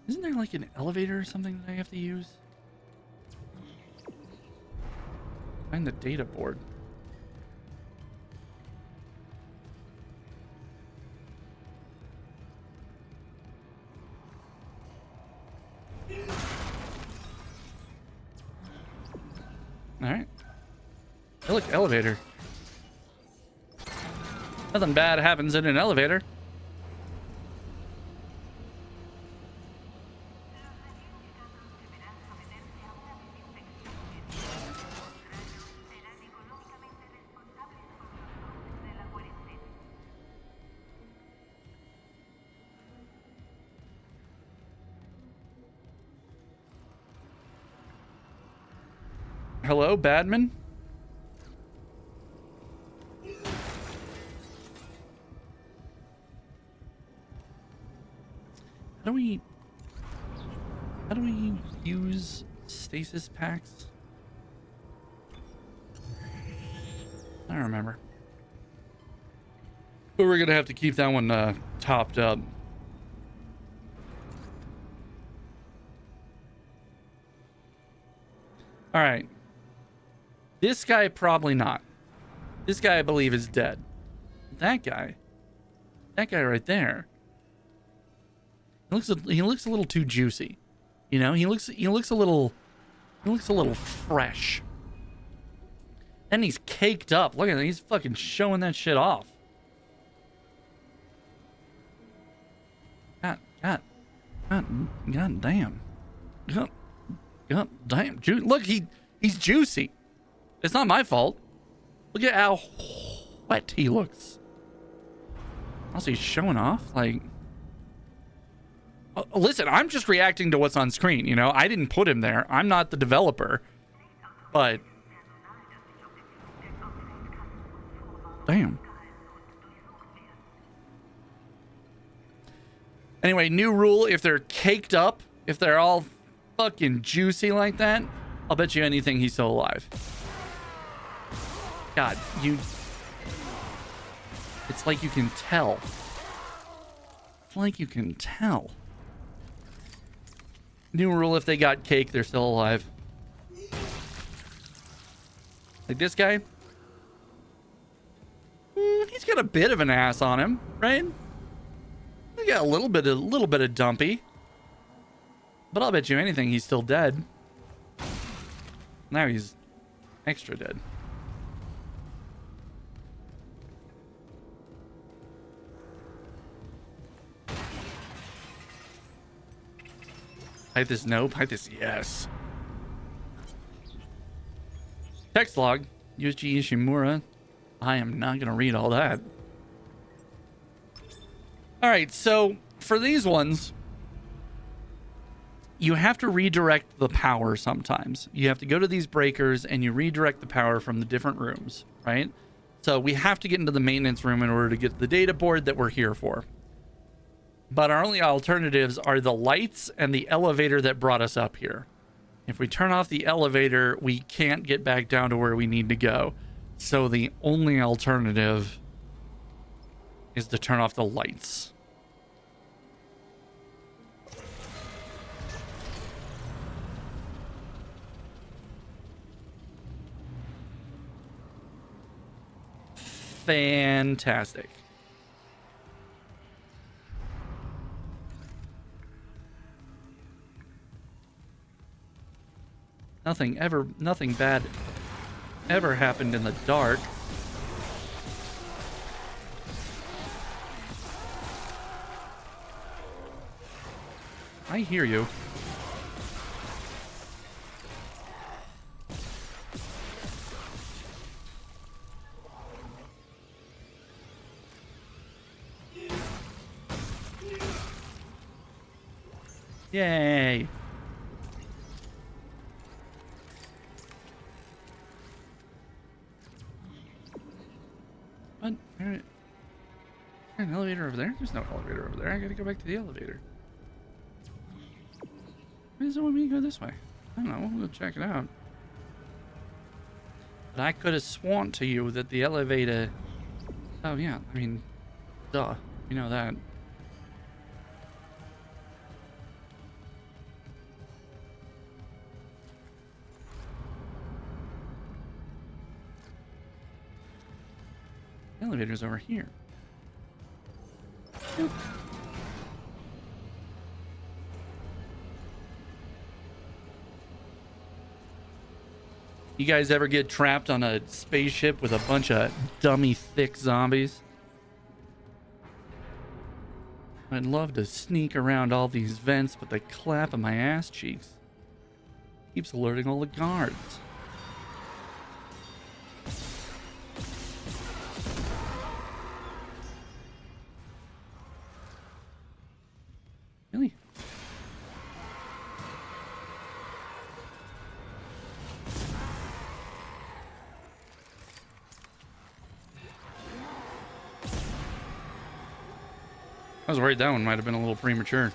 Isn't there like an elevator or something that I have to use? Find the data board. All right. Hey, look, elevator. Nothing bad happens in an elevator. Hello, Badman? How do we use stasis packs? I don't remember. But we're gonna have to keep that one topped up. All right. This guy, probably not. This guy, I believe, is dead. That guy. That guy right there. He looks a little too juicy. You know, he looks a little fresh. And he's caked up. Look at that. He's fucking showing that shit off. God damn. God damn. Look, he's juicy. It's not my fault. Look at how wet he looks. Also, he's showing off. Like, listen, I'm just reacting to what's on screen. You know, I didn't put him there. I'm not the developer. But damn. Anyway, new rule: if they're caked up, if they're all fucking juicy like that, I'll bet you anything he's still alive. God, it's like you can tell. It's like you can tell. New rule: if they got cake, they're still alive. Like this guy. He's got a bit of an ass on him, right? He got a little bit of dumpy. But I'll bet you anything he's still dead. Now he's extra dead. Pythas no, Pythas yes. Text log, USG Ishimura. I am not going to read all that. All right, so for these ones, you have to redirect the power sometimes. You have to go to these breakers and you redirect the power from the different rooms, right? So we have to get into the maintenance room in order to get the data board that we're here for. But our only alternatives are the lights and the elevator that brought us up here. If we turn off the elevator, we can't get back down to where we need to go. So the only alternative is to turn off the lights. Fantastic. Nothing bad ever happened in the dark. I hear you. Yay. What? There's an elevator over there? There's no elevator over there. I gotta go back to the elevator. Why does it want me to go this way? I don't know. We'll go check it out. But I could have sworn to you that the elevator... Oh, yeah. I mean, duh. You know that. The elevator's over here. Nope. You guys ever get trapped on a spaceship with a bunch of dummy thick zombies? I'd love to sneak around all these vents, but the clap of my ass cheeks keeps alerting all the guards. Really? I was worried that one might have been a little premature.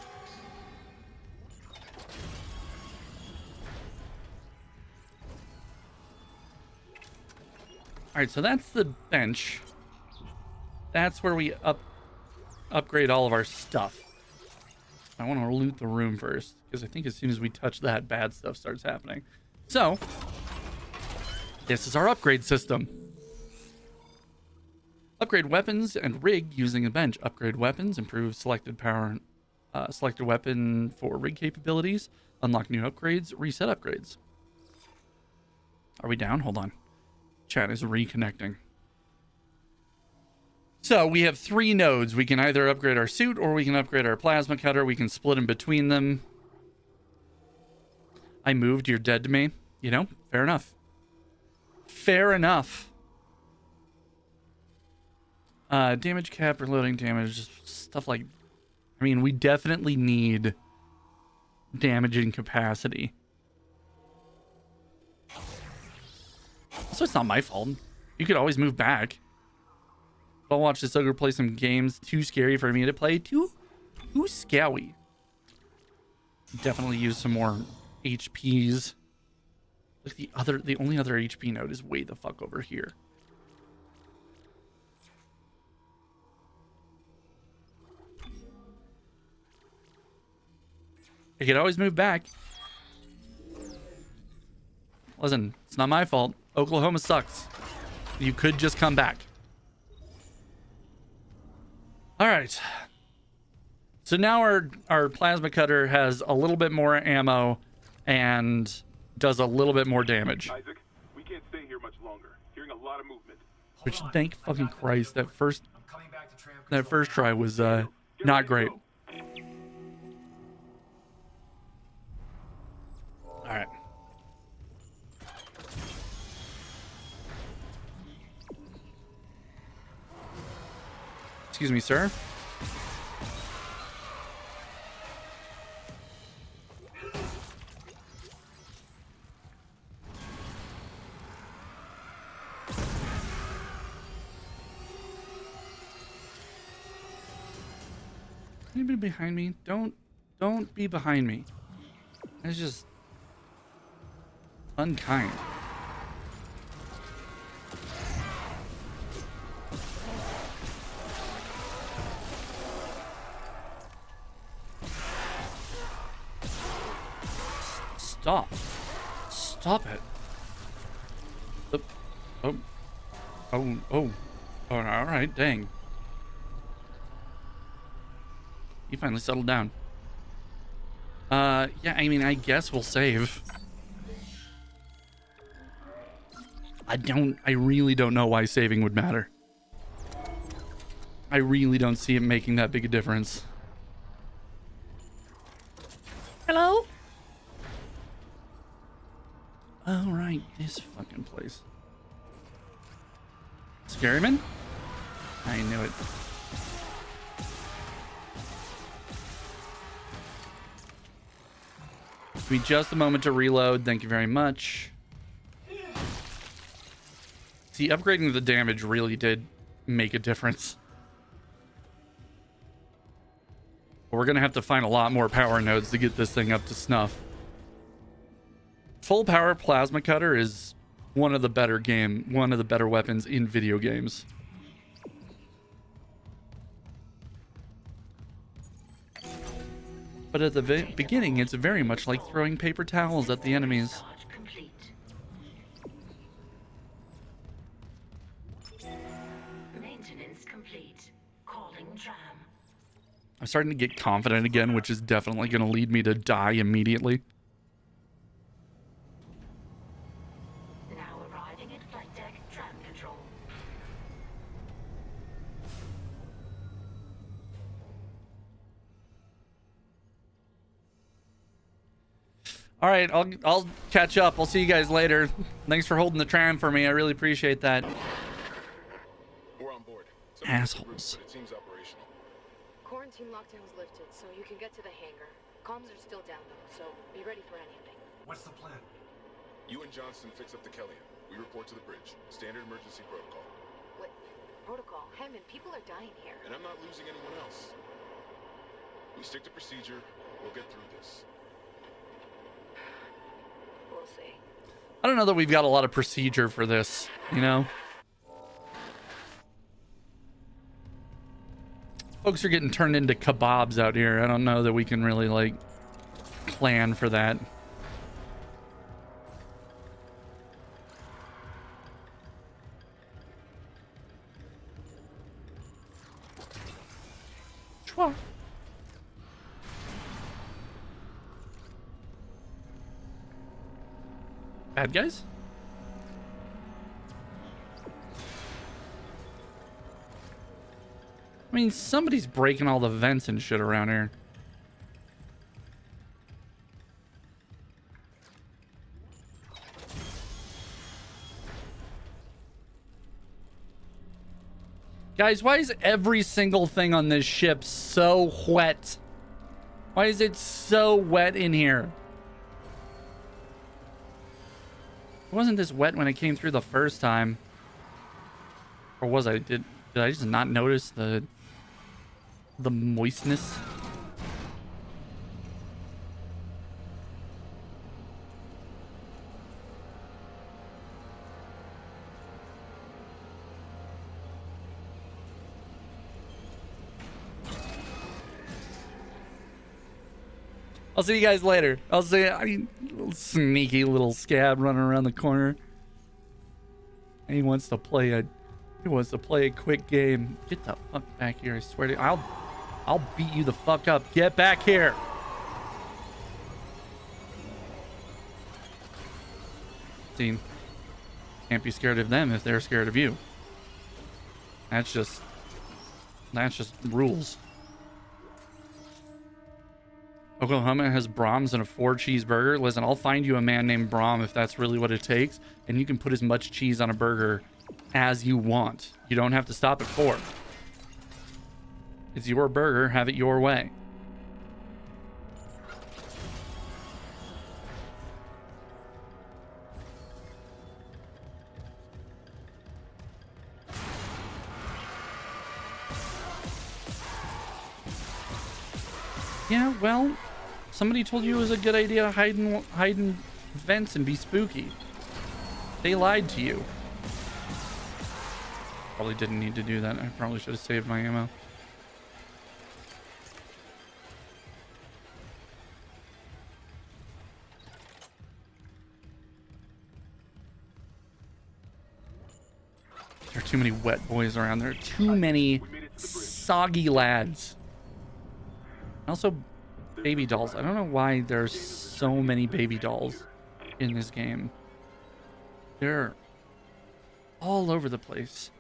Alright, so that's the bench. That's where we upgrade all of our stuff. I want to loot the room first, because I think as soon as we touch that, bad stuff starts happening. So, this is our upgrade system. Upgrade weapons and rig using a bench. Upgrade weapons, improve selected power, selected weapon for rig capabilities. Unlock new upgrades, reset upgrades. Are we down? Hold on. Chat is reconnecting. So we have 3 nodes. We can either upgrade our suit or we can upgrade our plasma cutter. We can split in between them. I moved, you're dead to me. You know, fair enough. Fair enough. Damage cap, reloading damage, stuff like... I mean, we definitely need damaging capacity. So it's not my fault. You could always move back. I'll watch this ogre play some games. Too scary for me to play. Too scary. Definitely use some more HPs. Like the only other HP node is way the fuck over here. I could always move back. Listen, it's not my fault. Oklahoma sucks. You could just come back. All right. So now our plasma cutter has a little bit more ammo and does a little bit more damage. Isaac, we can't stay here much longer. Hearing a lot of movement. Which, thank fucking Christ, that first try was not great. All right. Excuse me, sir. Anybody behind me? Don't be behind me. That's just unkind. Stop it. Oh, all right, dang. You finally settled down. Yeah, I mean, I guess we'll save. I really don't know why saving would matter. I really don't see it making that big a difference. Hello? Oh, right, this fucking place. Scaryman? I knew it. Give me just a moment to reload. Thank you very much. See, upgrading the damage really did make a difference. But we're going to have to find a lot more power nodes to get this thing up to snuff. Full power plasma cutter is one of the better weapons in video games. But at the beginning, it's very much like throwing paper towels at the enemies. Maintenance complete. Calling tram. I'm starting to get confident again, which is definitely going to lead me to die immediately. Now arriving at flight deck tram control. All right, I'll catch up. I'll see you guys later. Thanks for holding the tram for me. I really appreciate that. We're on board. Assholes. It seems operational. Quarantine lockdown was lifted, so you can get to the hangar. Comms are still down though, so be ready for anything. What's the plan? You and Johnston fix up the Kellyan. We report to the bridge. Standard emergency protocol. What? Protocol? Hammond, people are dying here. And I'm not losing anyone else. We stick to procedure. We'll get through this. We'll see. I don't know that we've got a lot of procedure for this, you know? Folks are getting turned into kebabs out here. I don't know that we can really, like, plan for that. Bad guys? I mean, somebody's breaking all the vents and shit around here. Guys, why is every single thing on this ship so wet? Why is it so wet in here? It wasn't this wet when it came through the first time. Or was I? Did I just not notice the moistness? I'll see you guys later. I'll see you. Little sneaky little scab running around the corner. And he wants to play a quick game. Get the fuck back here! I swear to you, I'll beat you the fuck up. Get back here. See, can't be scared of them if they're scared of you. That's just rules. Oklahoma has Brahms and a 4 cheeseburger. Listen, I'll find you a man named Brahm if that's really what it takes, and you can put as much cheese on a burger as you want. You don't have to stop at 4. It's your burger. Have it your way. Yeah, well, somebody told you it was a good idea to hide in vents and be spooky. They lied to you. Probably didn't need to do that. I probably should have saved my ammo. There are too many wet boys around. There are too many soggy lads. Also, baby dolls. I don't know why there's so many baby dolls in this game. They're all over the place.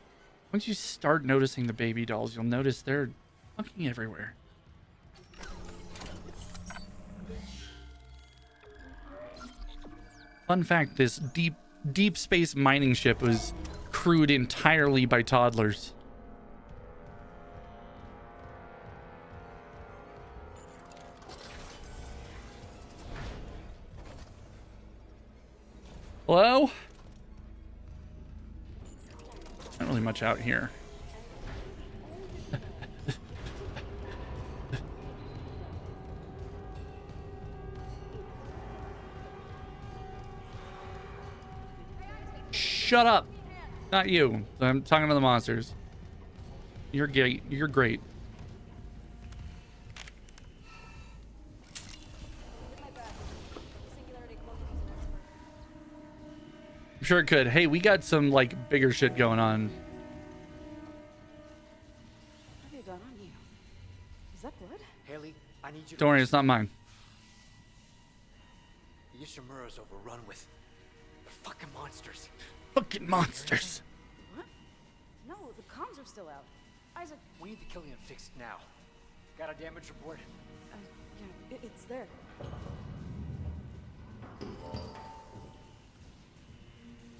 Once you start noticing the baby dolls, you'll notice they're fucking everywhere. Fun fact, this deep space mining ship was crewed entirely by toddlers. Hello? Not really much out here. Shut up. Not you. I'm talking to the monsters. You're gay. You're great. I'm sure it could. Hey, we got some like bigger shit going on. What have you done on you? Is that blood? Haley, I need you. Don't worry, it's not mine. The Ishimura's overrun with fucking monsters. Fucking monsters. What? No, the comms are still out. Isaac. We need the Killian fixed now. Got a damage report? Yeah, it's there.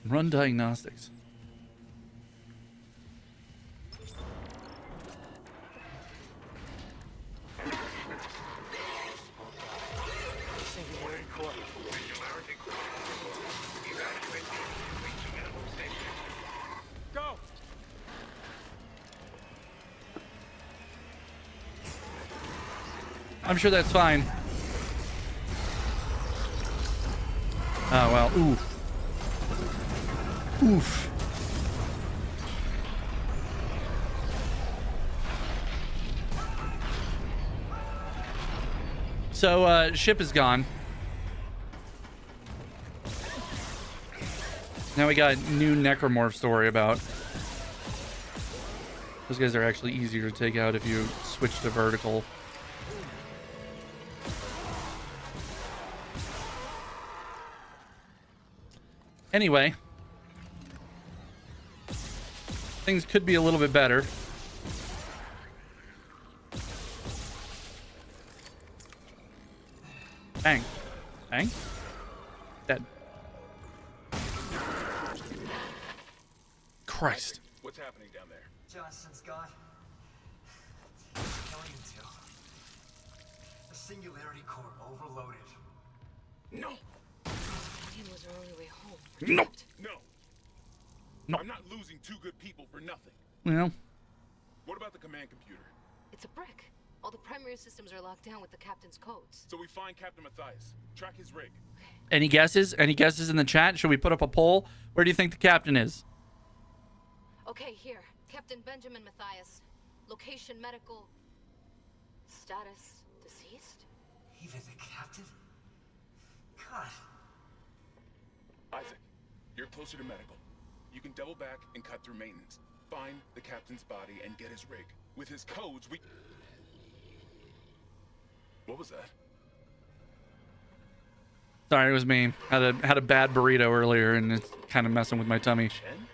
Run diagnostics. Go! I'm sure that's fine. Oh, well. Oof. Oof. So, ship is gone. Now we got new necromorph story about. Those guys are actually easier to take out if you switch to vertical. Anyway, things could be a little bit better. Bang. Bang. Dead. Christ. What's happening down there? Johnson's gone. Killing two. The singularity core overloaded. No. It was our only way home. No. No. No. I'm not losing two good people for nothing. Well, What about the command computer? It's a brick. All the primary systems are locked down with the captain's codes. So we find Captain Matthias, track his rig. any guesses? Any guesses in the chat? Should we put up a poll? Where do you think the captain is? Okay, here. Captain Benjamin Matthias. Location medical. Status deceased? Even the captain? God. Isaac, you're closer to medical. You can double back and cut through maintenance. Find the captain's body and get his rig. With his codes, we... What was that? Sorry, it was me. Had a bad burrito earlier, and it's kind of messing with my tummy. Chen?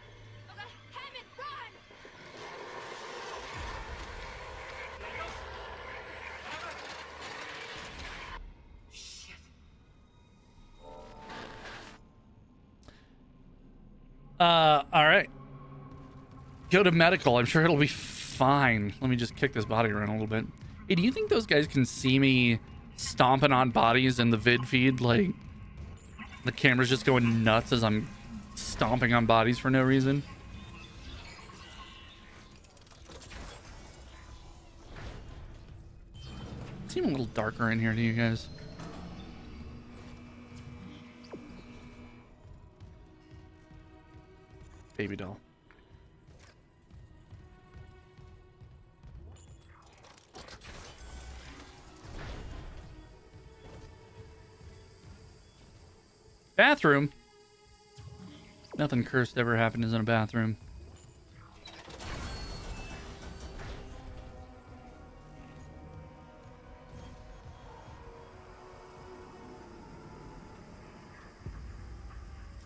All right. Go to medical. I'm sure it'll be fine. Let me just kick this body around a little bit. Hey, do you think those guys can see me stomping on bodies in the vid feed? Like, the camera's just going nuts as I'm stomping on bodies for no reason? Seem a little darker in here to you guys. Baby doll. Bathroom? Nothing cursed ever happened in a bathroom.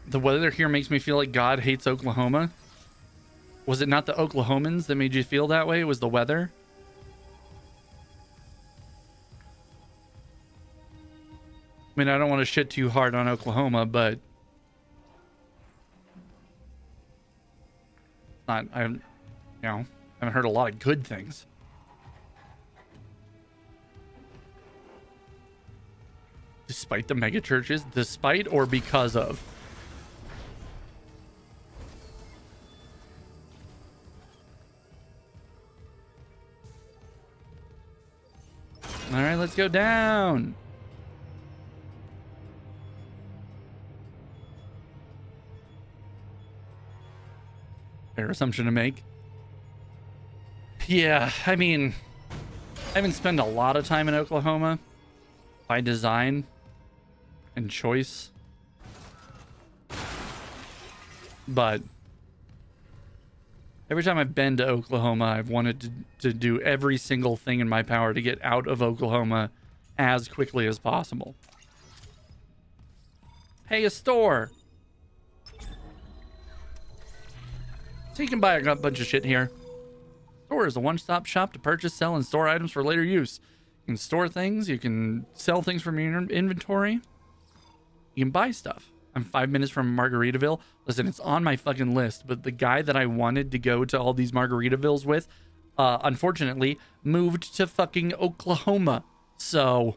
The weather here makes me feel like God hates Oklahoma. Was it not the Oklahomans that made you feel that way? It was the weather? I mean, I don't want to shit too hard on Oklahoma, but I haven't heard a lot of good things. Despite the mega churches, despite or because of? All right, let's go down. Fair assumption to make. Yeah, I mean, I haven't spent a lot of time in Oklahoma by design and choice. But every time I've been to Oklahoma, I've wanted to do every single thing in my power to get out of Oklahoma as quickly as possible. Hey, a store. So you can buy a bunch of shit here. Store is a one-stop shop to purchase, sell, and store items for later use. You can store things. You can sell things from your inventory. You can buy stuff. I'm 5 minutes from Margaritaville. Listen, it's on my fucking list, but the guy that I wanted to go to all these Margaritavilles with, unfortunately, moved to fucking Oklahoma. So,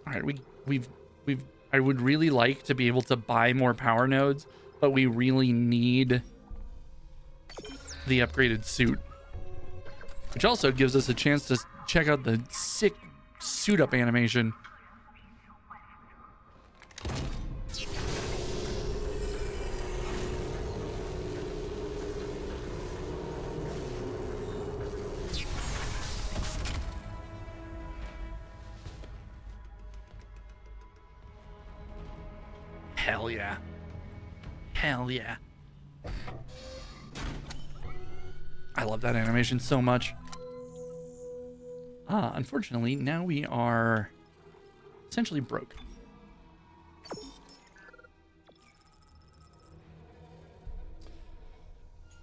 all right, we've. I would really like to be able to buy more power nodes, but we really need the upgraded suit, which also gives us a chance to check out the sick suit up animation. Hell yeah. Hell yeah. I love that animation so much. Unfortunately, now we are essentially broke.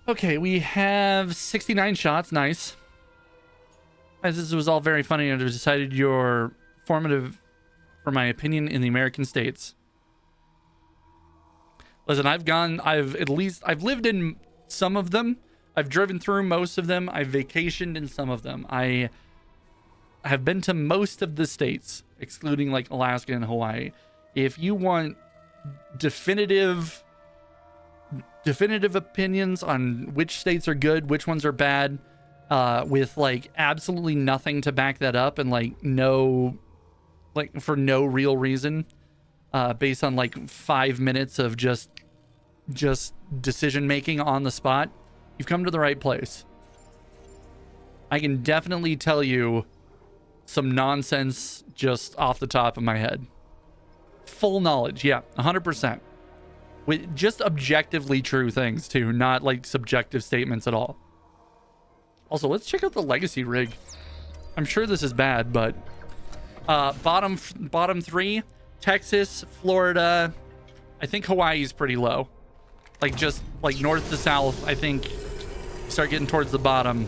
Okay, we have 69 shots. Nice. As this was all very funny, and I decided you're formative for my opinion in the American states. Listen, I've lived in some of them. I've driven through most of them. I've vacationed in some of them. I have been to most of the states, excluding like Alaska and Hawaii. If you want definitive opinions on which states are good, which ones are bad, with like absolutely nothing to back that up, and like for no real reason, based on like 5 minutes of just decision making on the spot, you've come to the right place. I can definitely tell you some nonsense just off the top of my head. Full knowledge, yeah, 100%. With just objectively true things too, not like subjective statements at all. Also, let's check out the legacy rig. I'm sure this is bad, but bottom 3, Texas, Florida. I think Hawaii is pretty low. Like just like north to south, I think start getting towards the bottom.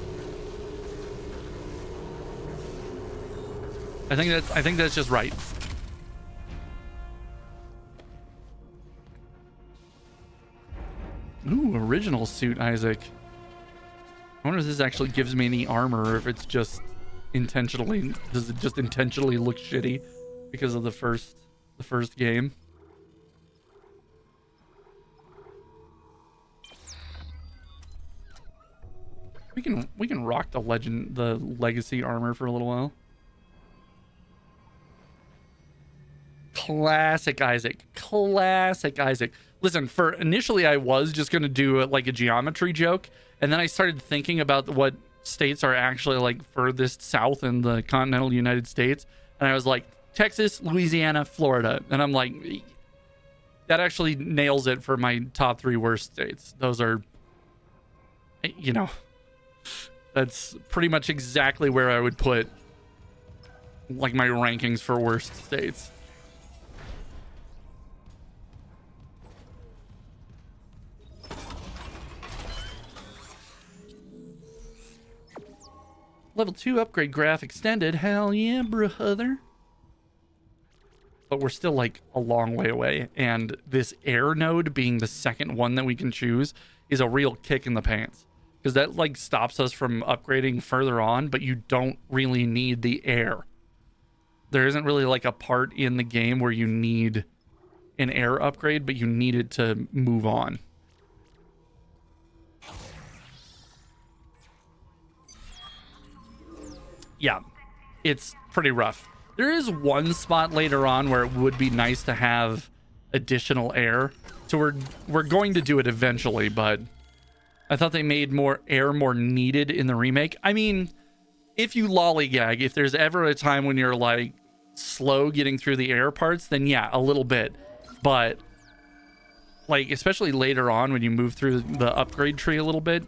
I think that's just right. Ooh, original suit, Isaac. I wonder if this actually gives me any armor, or if it's just intentionally, does it just intentionally look shitty because of the first game? We can rock the legacy armor for a little while. Classic Isaac. Classic Isaac. Listen, initially I was just going to do like a geometry joke, and then I started thinking about what states are actually like furthest south in the continental United States, and I was like, Texas, Louisiana, Florida. And I'm like, that actually nails it for my top 3 worst states. Those are, you know, that's pretty much exactly where I would put like my rankings for worst states. Level 2 upgrade graph extended. Hell yeah, brother. But we're still like a long way away. And this air node being the second one that we can choose is a real kick in the pants. Because that like stops us from upgrading further on, but you don't really need the air. There isn't really like a part in the game where you need an air upgrade, but you need it to move on. Yeah, it's pretty rough. There is one spot later on where it would be nice to have additional air. So we're going to do it eventually, but I thought they made more air more needed in the remake. I mean, if you lollygag, if there's ever a time when you're like slow getting through the air parts, then yeah, a little bit. But like, especially later on when you move through the upgrade tree a little bit,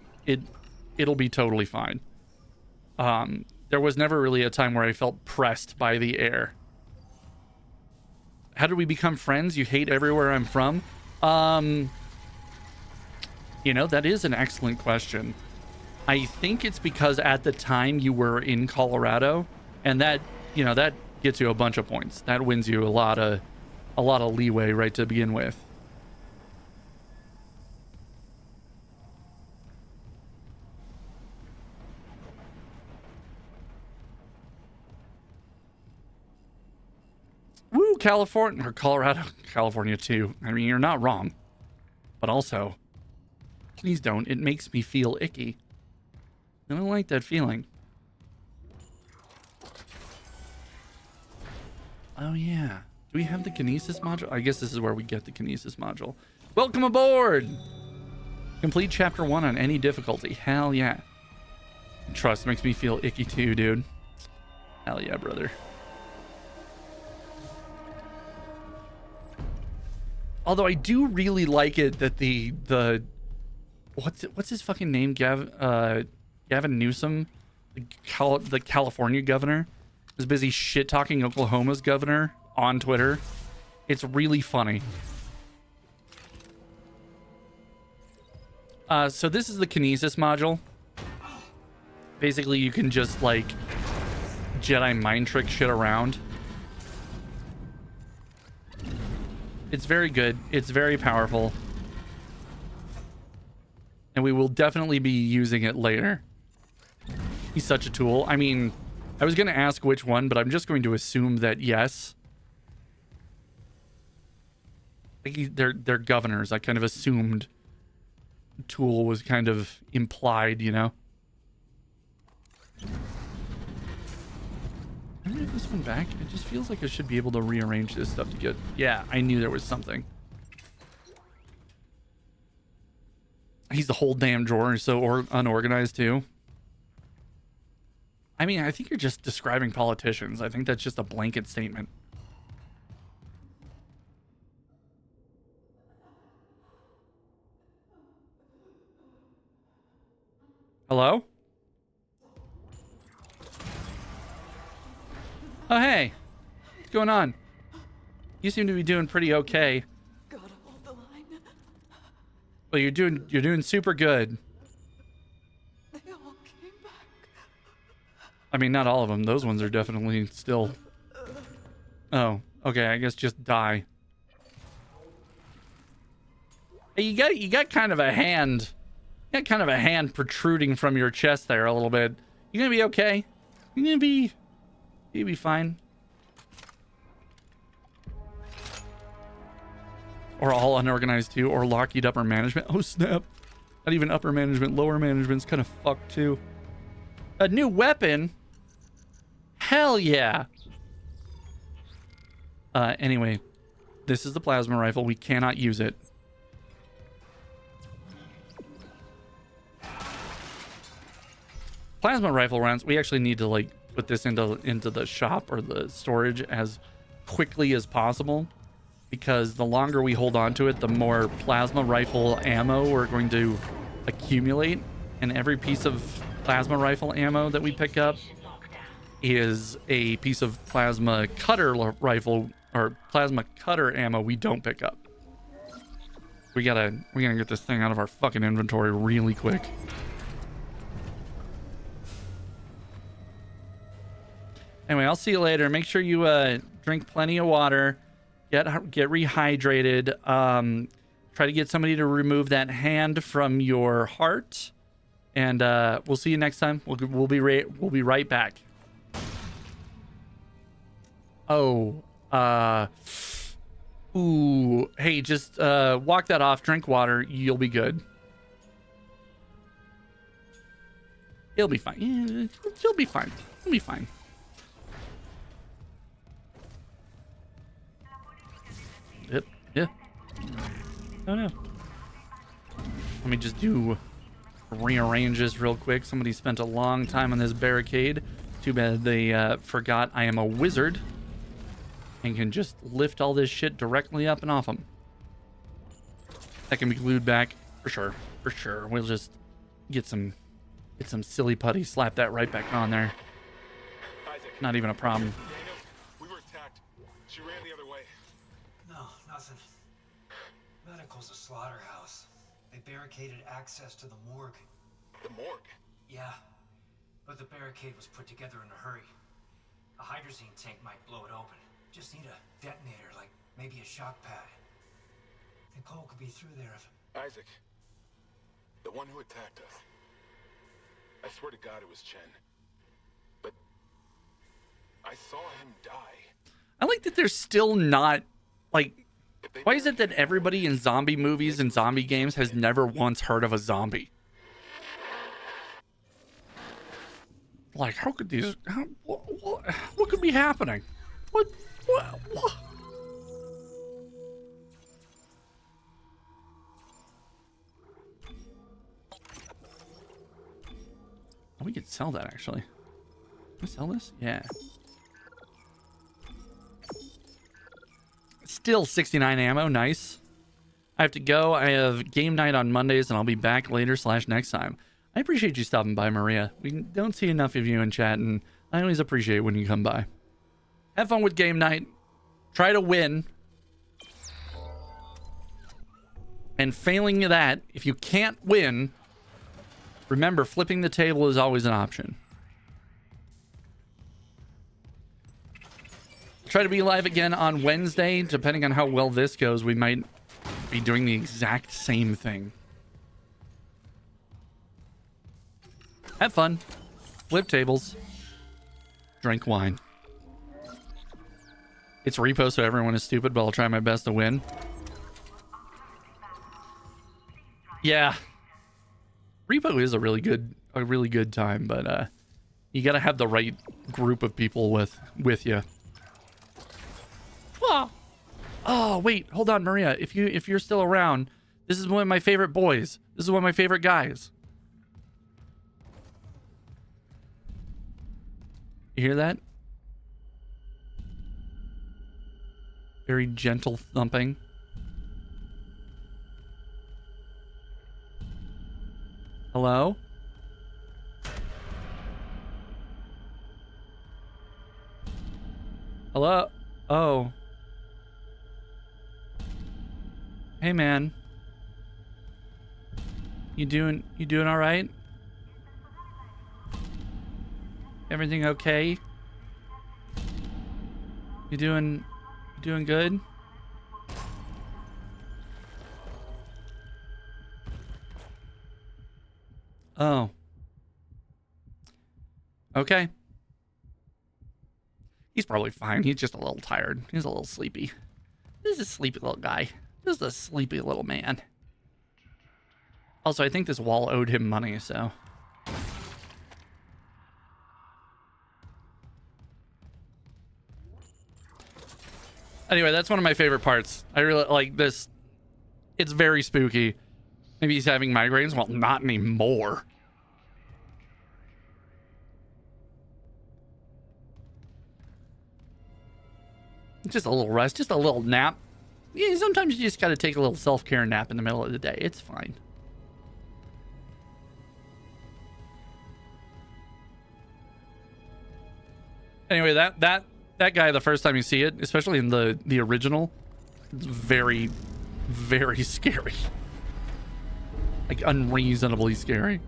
it'll be totally fine. There was never really a time where I felt pressed by the air. How did we become friends? You hate everywhere I'm from? You know, that is an excellent question. I think it's because at the time you were in Colorado, and that, you know, that gets you a bunch of points. That wins you a lot of leeway right to begin with. Woo, California, or Colorado, California too. I mean, you're not wrong. But also, please don't. It makes me feel icky. I don't like that feeling. Oh yeah. Do we have the Kinesis module? I guess this is where we get the Kinesis module. Welcome aboard! Complete chapter 1 on any difficulty. Hell yeah. Trust makes me feel icky too, dude. Hell yeah, brother. Although I do really like it that the what's his fucking name? Gavin Newsom, the California governor, is busy shit talking Oklahoma's governor on Twitter. It's really funny. So this is the Kinesis module. Basically, you can just, like, Jedi mind trick shit around. It's very good. It's very powerful. And we will definitely be using it later. He's such a tool. I mean, I was going to ask which one, but I'm just going to assume that yes. They're governors. I kind of assumed tool was kind of implied, you know? Can I get this one back? It just feels like I should be able to rearrange this stuff to get... Yeah, I knew there was something. He's the whole damn drawer. He's so unorganized, too. I mean, I think you're just describing politicians. I think that's just a blanket statement. Hello? Oh, hey. What's going on? You seem to be doing pretty okay. Gotta hold the line. Well, you're doing super good. They all came back. I mean, not all of them. Those ones are definitely still... Oh, okay. I guess just die. Hey, you got kind of a hand... You got kind of a hand protruding from your chest there a little bit. You gonna be okay? You gonna be... You'll be fine. Or all unorganized too, or Lockheed upper management. Oh snap. Not even upper management, lower management's kind of fucked too. A new weapon? Hell yeah. Anyway, this is the plasma rifle. We cannot use it. Plasma rifle rounds, we actually need to like put this into the shop or the storage as quickly as possible, because the longer we hold on to it, the more plasma rifle ammo we're going to accumulate, and every piece of plasma rifle ammo that we pick up is a piece of plasma cutter rifle or plasma cutter ammo we don't pick up. We gotta get this thing out of our fucking inventory really quick. Anyway, I'll see you later. Make sure you drink plenty of water, get rehydrated. Try to get somebody to remove that hand from your heart, and we'll see you next time. We'll be right back. Oh, ooh, hey, just walk that off. Drink water. You'll be good. You'll be fine. Yeah, you'll be fine. You'll be fine. Yep. Yeah. Oh no. Let me just rearrange this real quick. Somebody spent a long time on this barricade. Too bad they forgot I am a wizard and can just lift all this shit directly up and off them. That can be glued back for sure. For sure. We'll just get some silly putty, slap that right back on there. Isaac. Not even a problem. We were attacked. She ran the other way. No, nothing. Medical's a slaughterhouse. They barricaded access to the morgue. The morgue? Yeah, but the barricade was put together in a hurry. A hydrazine tank might blow it open. Just need a detonator, like maybe a shock pad. Nicole could be through there if... Isaac. The one who attacked us. I swear to God it was Chen. But I saw him die. I like that they're still not, like, why is it that everybody in zombie movies and zombie games has never once heard of a zombie? Like, how could these, what could be happening? What? Oh, we could sell that, actually. Can I sell this? Yeah. Still 69 ammo. Nice. I have to go. I have game night on Mondays, and I'll be back later / next time. I appreciate you stopping by, Maria. We don't see enough of you in chat, and I always appreciate when you come by. Have fun with game night. Try to win. And failing that, if you can't win, remember, flipping the table is always an option. Try to be live again on Wednesday. Depending on how well this goes, we might be doing the exact same thing. Have fun. Flip tables. Drink wine. It's repo, so everyone is stupid, but I'll try my best to win. Yeah. Repo is a really good time, but you gotta have the right group of people with you. Oh, wait, hold on, Maria. If you're still around, this is one of my favorite boys. This is one of my favorite guys. You hear that? Very gentle thumping. Hello? Hello? Oh. Hey, man. You doing all right? Everything okay? You doing good? Oh. Okay. He's probably fine. He's just a little tired. He's a little sleepy. This is a sleepy little guy. This is a sleepy little man. Also, I think this wall owed him money, so. Anyway, that's one of my favorite parts. I really like this. It's very spooky. Maybe he's having migraines. Well, not anymore. Just a little rest, just a little nap. Yeah, sometimes you just got to take a little self-care nap in the middle of the day. It's fine. Anyway, that guy, the first time you see it, especially in the original, it's very, very scary. Like unreasonably scary.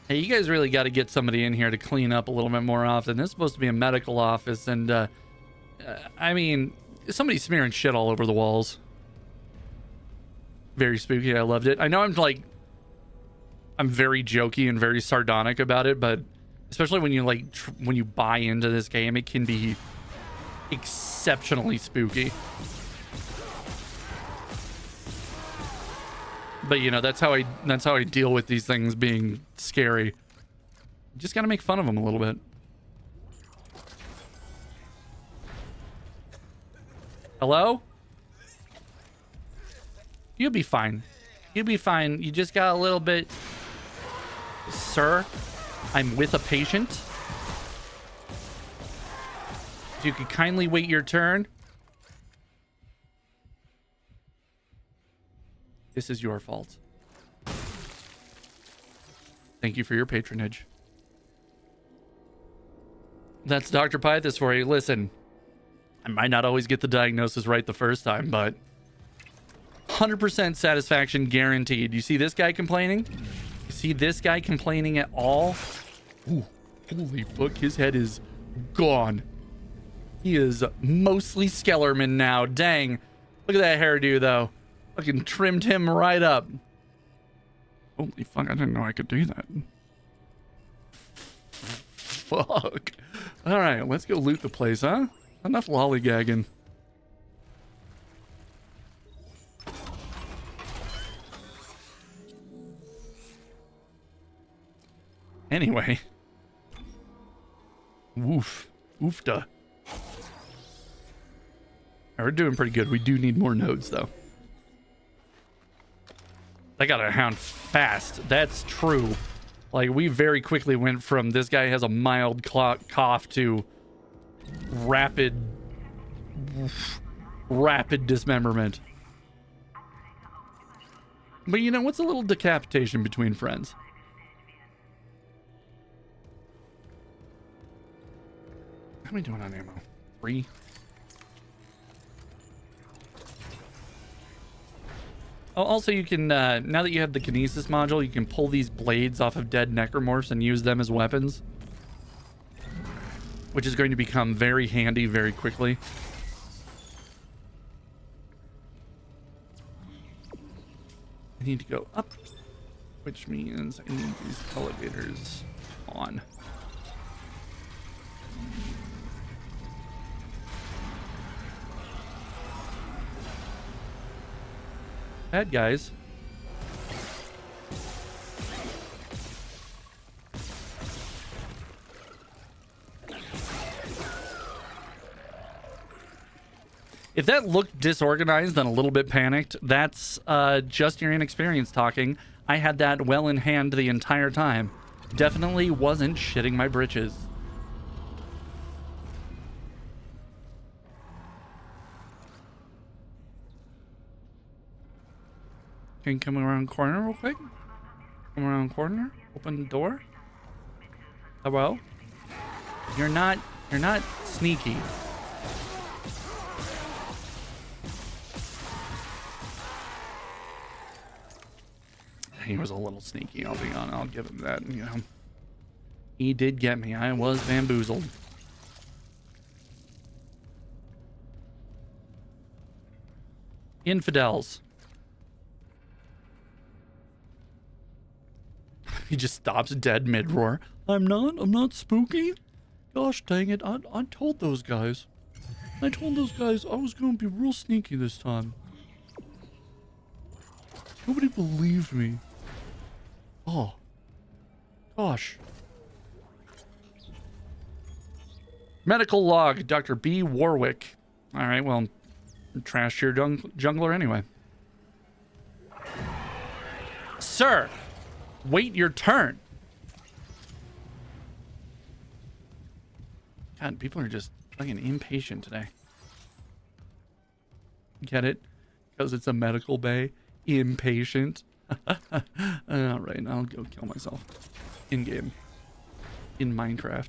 Hey, you guys really got to get somebody in here to clean up a little bit more often. This is supposed to be a medical office, and I mean, somebody's smearing shit all over the walls. Very spooky. I loved it. I know I'm very jokey and very sardonic about it, but especially when you when you buy into this game, it can be exceptionally spooky. But you know, that's how I deal with these things being scary. You just gotta make fun of them a little bit. Hello? You'll be fine. You'll be fine. You just got a little bit. Sir, I'm with a patient. If you could kindly wait your turn. This is your fault. Thank you for your patronage. That's Dr. Pythas for you. Listen, I might not always get the diagnosis right the first time, but 100% satisfaction guaranteed. You see this guy complaining? You see this guy complaining at all? Ooh, holy fuck, his head is gone. He is mostly Skellerman now. Dang. Look at that hairdo, though. Fucking trimmed him right up. Holy fuck, I didn't know I could do that. Fuck. Alright, let's go loot the place, huh? Enough lollygagging. Anyway. Woof. Oofta. We're doing pretty good. We do need more nodes, though. I got a hound fast. That's true. Like, we very quickly went from this guy has a mild cough to rapid dismemberment. But you know, what's a little decapitation between friends? am I doing on ammo? 3. Oh, also you can, now that you have the kinesis module, you can pull these blades off of dead necromorphs and use them as weapons. Which is going to become very handy very quickly. I need to go up, which means I need these elevators on. Bad guys. If that looked disorganized and a little bit panicked, that's just your inexperience talking. I had that well in hand the entire time. Definitely wasn't shitting my britches. Can you come around corner real quick? Come around corner. Open the door. Hello? You're not sneaky. He was a little sneaky, I'll be honest. I'll give him that, you know. He did get me. I was bamboozled. Infidels. He just stops dead mid-roar. I'm not spooky. Gosh dang it. I told those guys. I told those guys I was going to be real sneaky this time. Nobody believed me. Oh. Gosh. Medical log, Dr. B. Warwick. All right, well, trash your jungler anyway. Sir, wait your turn. God, people are just fucking impatient today. Get it? Because it's a medical bay. Impatient. All right, I'll go kill myself. In game. In Minecraft.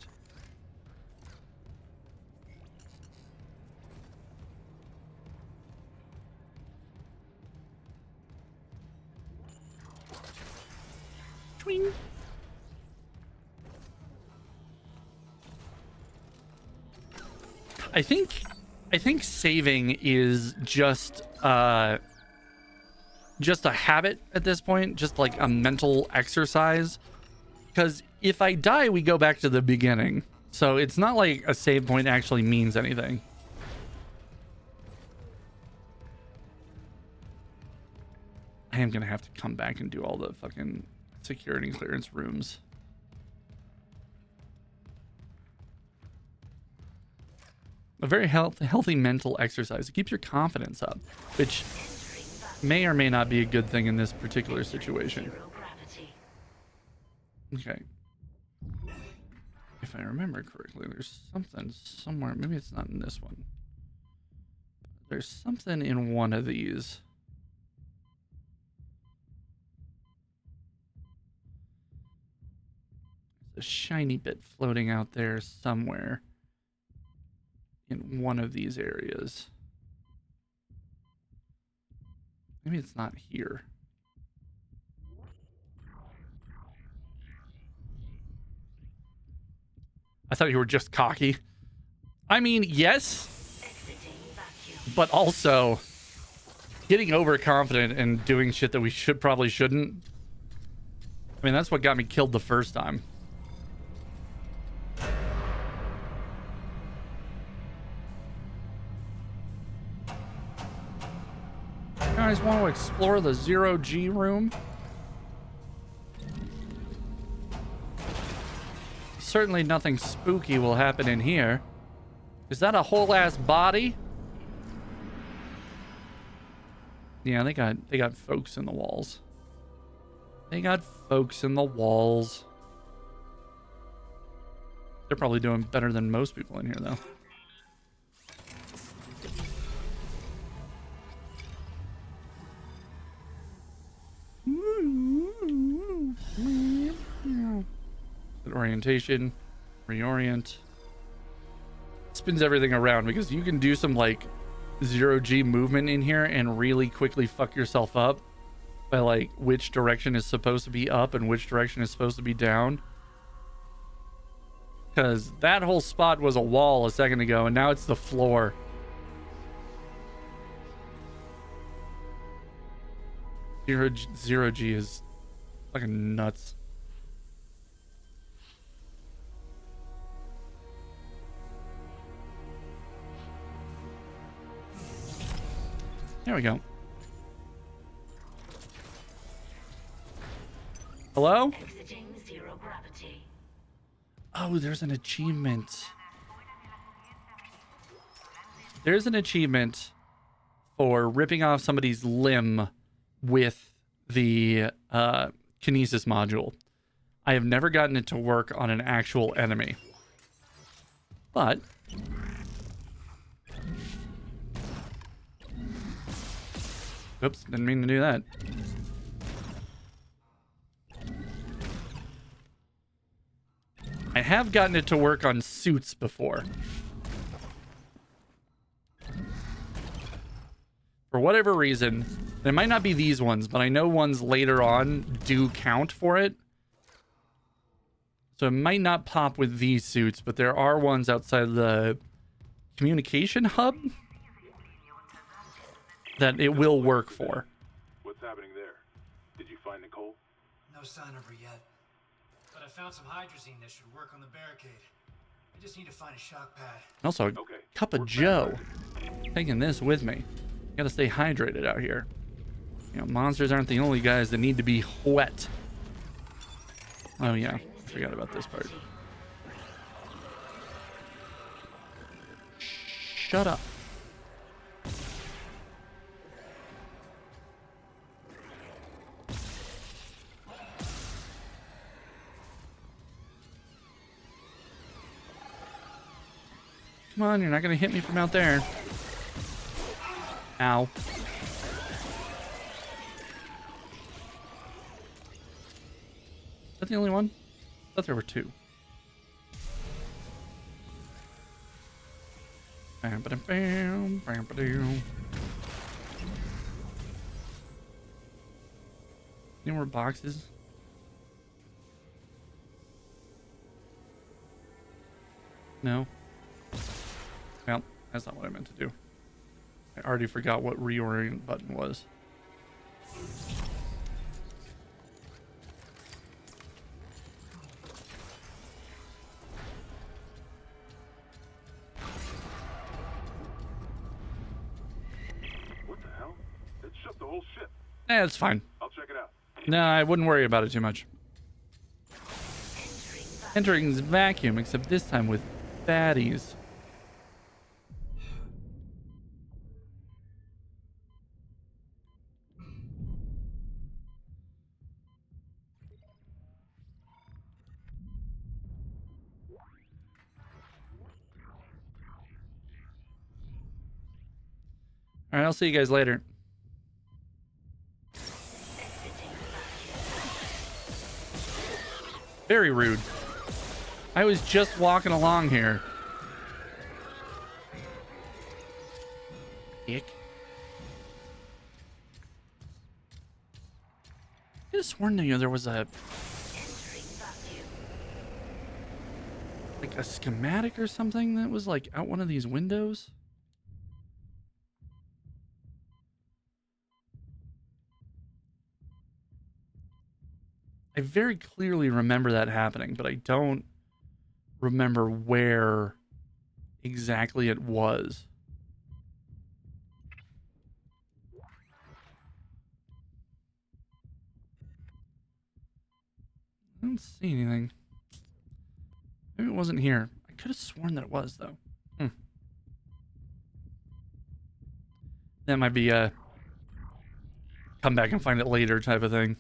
Twing. I think saving is just a habit at this point, just like a mental exercise. Because if I die, we go back to the beginning. So it's not like a save point actually means anything. I am gonna have to come back and do all the fucking security clearance rooms. A very healthy mental exercise. It keeps your confidence up, which may or may not be a good thing in this particular situation. Okay. If I remember correctly, there's something somewhere. Maybe it's not in this one. There's something in one of these. There's a shiny bit floating out there somewhere in one of these areas. Maybe it's not here. I thought you were just cocky. I mean, yes, but also getting overconfident and doing shit that we probably shouldn't. I mean, that's what got me killed the first time. You guys want to explore the 0G room? Certainly nothing spooky will happen in here. Is that a whole ass body? Yeah, they got folks in the walls. They got folks in the walls. They're probably doing better than most people in here though. Orientation, reorient. spins everything around, because you can do some like zero-G movement in here and really quickly fuck yourself up by like which direction is supposed to be up and which direction is supposed to be down. Because that whole spot was a wall a second ago, and now it's the floor. Zero G is fucking nuts. There we go. Hello? Exiting zero gravity. Oh, there's an achievement. There's an achievement for ripping off somebody's limb with the kinesis module. I have never gotten it to work on an actual enemy. But oops, didn't mean to do that. I have gotten it to work on suits before. For whatever reason, it might not be these ones, but I know ones later on do count for it. So it might not pop with these suits, but there are ones outside the communication hub that it will work for. What's happening there? Did you find Nicole? No sign of her yet. But I found some hydrazine that should work on the barricade. I just need to find a shock pad. Also, a cup of Joe. Taking this with me. Gotta stay hydrated out here. You know, monsters aren't the only guys that need to be wet. Oh yeah, I forgot about this part. Shut up. Come on, you're not gonna hit me from out there. Ow. Is that the only one? I thought there were two. Bam, bam, bam, bam, bam. Any more boxes? No. Well, that's not what I meant to do. I already forgot what reorient button was. What the hell? It shut the whole ship. It's fine. I'll check it out. No, I wouldn't worry about it too much. Entering vacuum, except this time with baddies. All right, I'll see you guys later. Very rude. I was just walking along here. Dick. I could have sworn to you there was a like a schematic or something that was like out one of these windows. I very clearly remember that happening, but I don't remember where exactly it was. I don't see anything. Maybe it wasn't here. I could have sworn that it was, though. That might be a come back and find it later type of thing.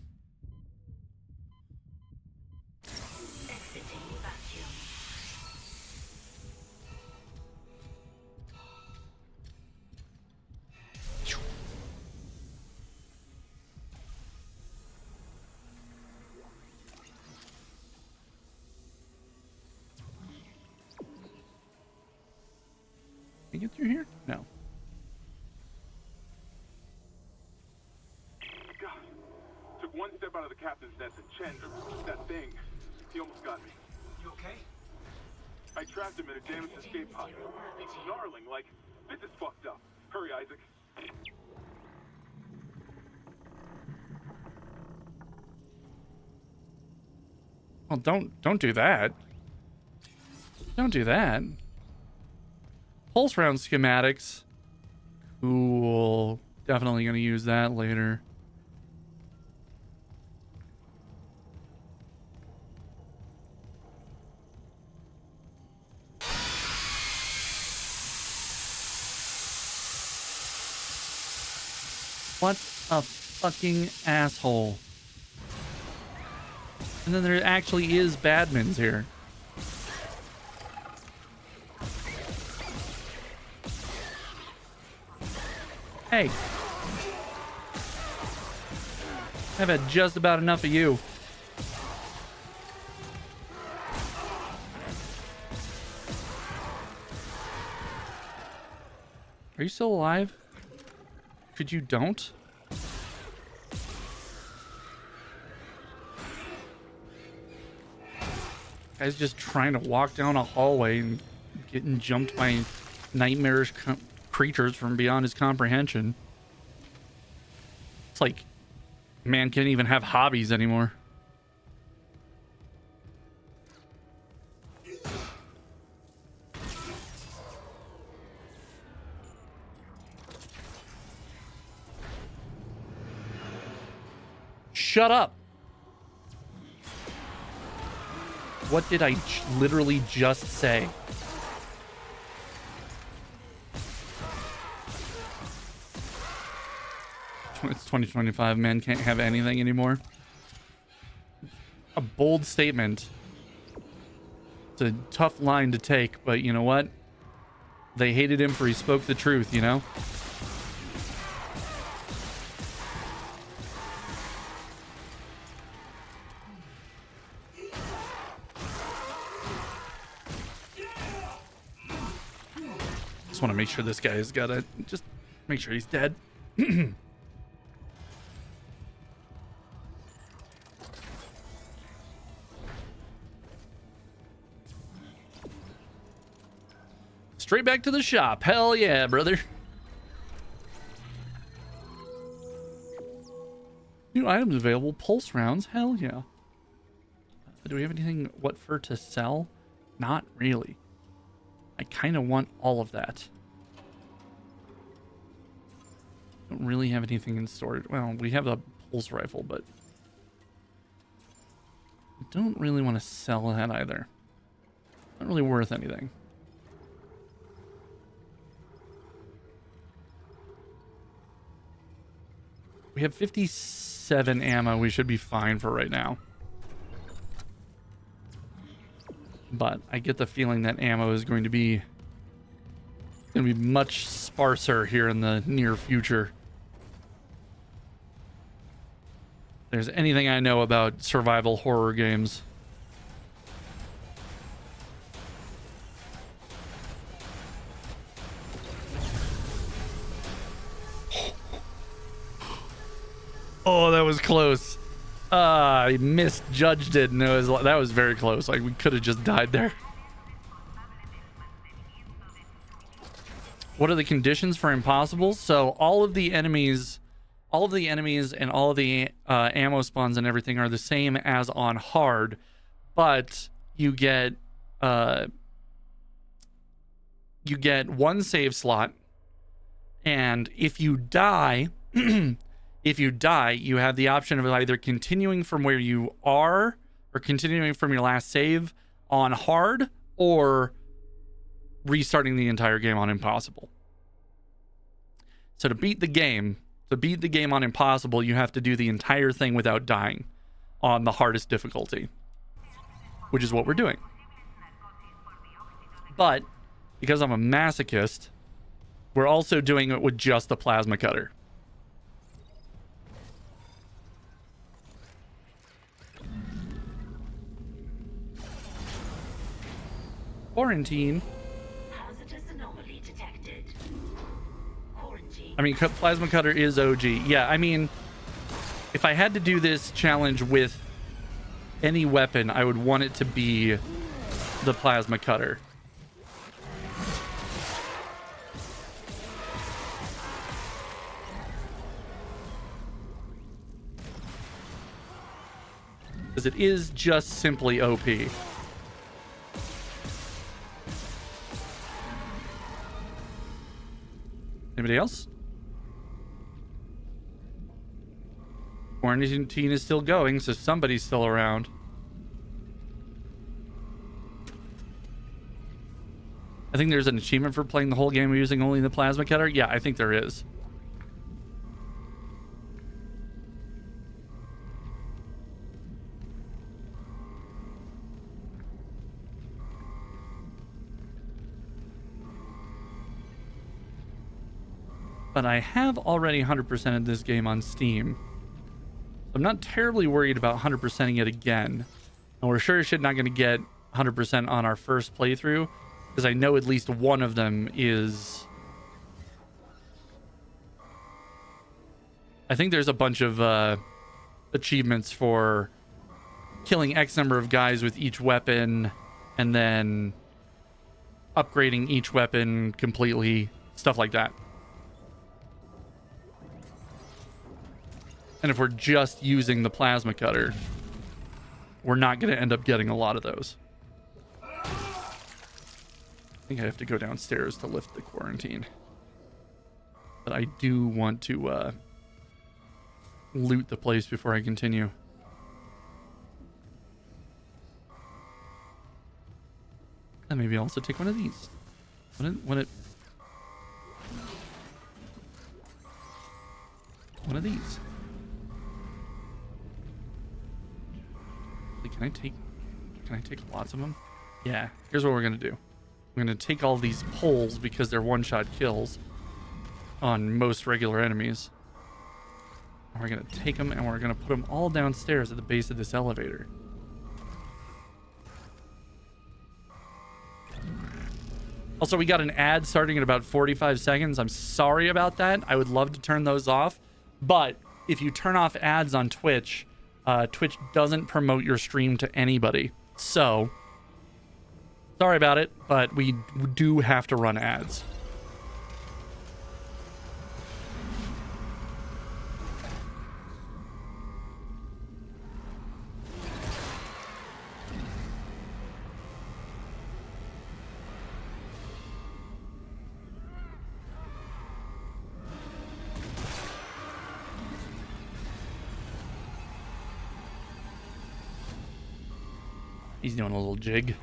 step out of the captain's nest and Chen, that thing, he almost got me. You okay? I trapped him in a damaged escape pod. He's snarling like, this is fucked up. Hurry, Isaac. Well, don't do that. Don't do that. Pulse round schematics. Cool. Definitely gonna use that later. What a fucking asshole. And then there actually is badmins here. Hey. I've had just about enough of you. Are you still alive? Could you don't? Guy's just trying to walk down a hallway and getting jumped by nightmarish creatures from beyond his comprehension. It's like, man can't even have hobbies anymore. Shut up. What did I literally just say? It's 2025. Men can't have anything anymore. A bold statement. It's a tough line to take, but you know what? They hated him for he spoke the truth, you know? Just want to make sure this guy's got it. Just make sure he's dead. Straight back to the shop. Hell yeah, brother. New items available. Pulse rounds. Hell yeah. Do we have anything what for to sell? Not really. I kind of want all of that. Don't really have anything in storage. Well, we have a pulse rifle, but I don't really want to sell that either. Not really worth anything. We have 57 ammo. We should be fine for right now. But I get the feeling that ammo is going to be much sparser here in the near future. If there's anything I know about survival horror games. Oh, that was close. I misjudged it, and that was very close. Like, we could have just died there. What are the conditions for impossibles? So all of the enemies and all of the ammo spawns and everything are the same as on hard, but you get one save slot, and if you die. If you die, you have the option of either continuing from where you are or continuing from your last save on hard or restarting the entire game on impossible. So to beat the game on impossible, you have to do the entire thing without dying on the hardest difficulty, which is what we're doing. But because I'm a masochist, we're also doing it with just the plasma cutter. Quarantine. Hazardous anomaly detected. Quarantine. I mean, plasma cutter is OG. Yeah, I mean, If I had to do this challenge with any weapon, I would want it to be the plasma cutter. Because it is just simply OP. Anybody else? Quarantine is still going, so somebody's still around. I think there's an achievement for playing the whole game using only the plasma cutter. Yeah, I think there is. But I have already 100%ed this game on Steam. So I'm not terribly worried about 100%ing it again. And we're sure as shit not going to get 100% on our first playthrough, because I know at least one of them is... I think there's a bunch of achievements for killing X number of guys with each weapon, and then upgrading each weapon completely, stuff like that. And if we're just using the plasma cutter, we're not going to end up getting a lot of those. I think I have to go downstairs to lift the quarantine. But I do want to loot the place before I continue. And maybe also take one of these. One of these. Can I take lots of them? Yeah, here's what we're gonna do. I'm gonna take all these poles because they're one-shot kills on most regular enemies. And we're gonna take them and we're gonna put them all downstairs at the base of this elevator. Also, we got an ad starting in about 45 seconds. I'm sorry about that. I would love to turn those off, but if you turn off ads on Twitch, Twitch doesn't promote your stream to anybody. So, sorry about it, but we do have to run ads. He's doing a little jig.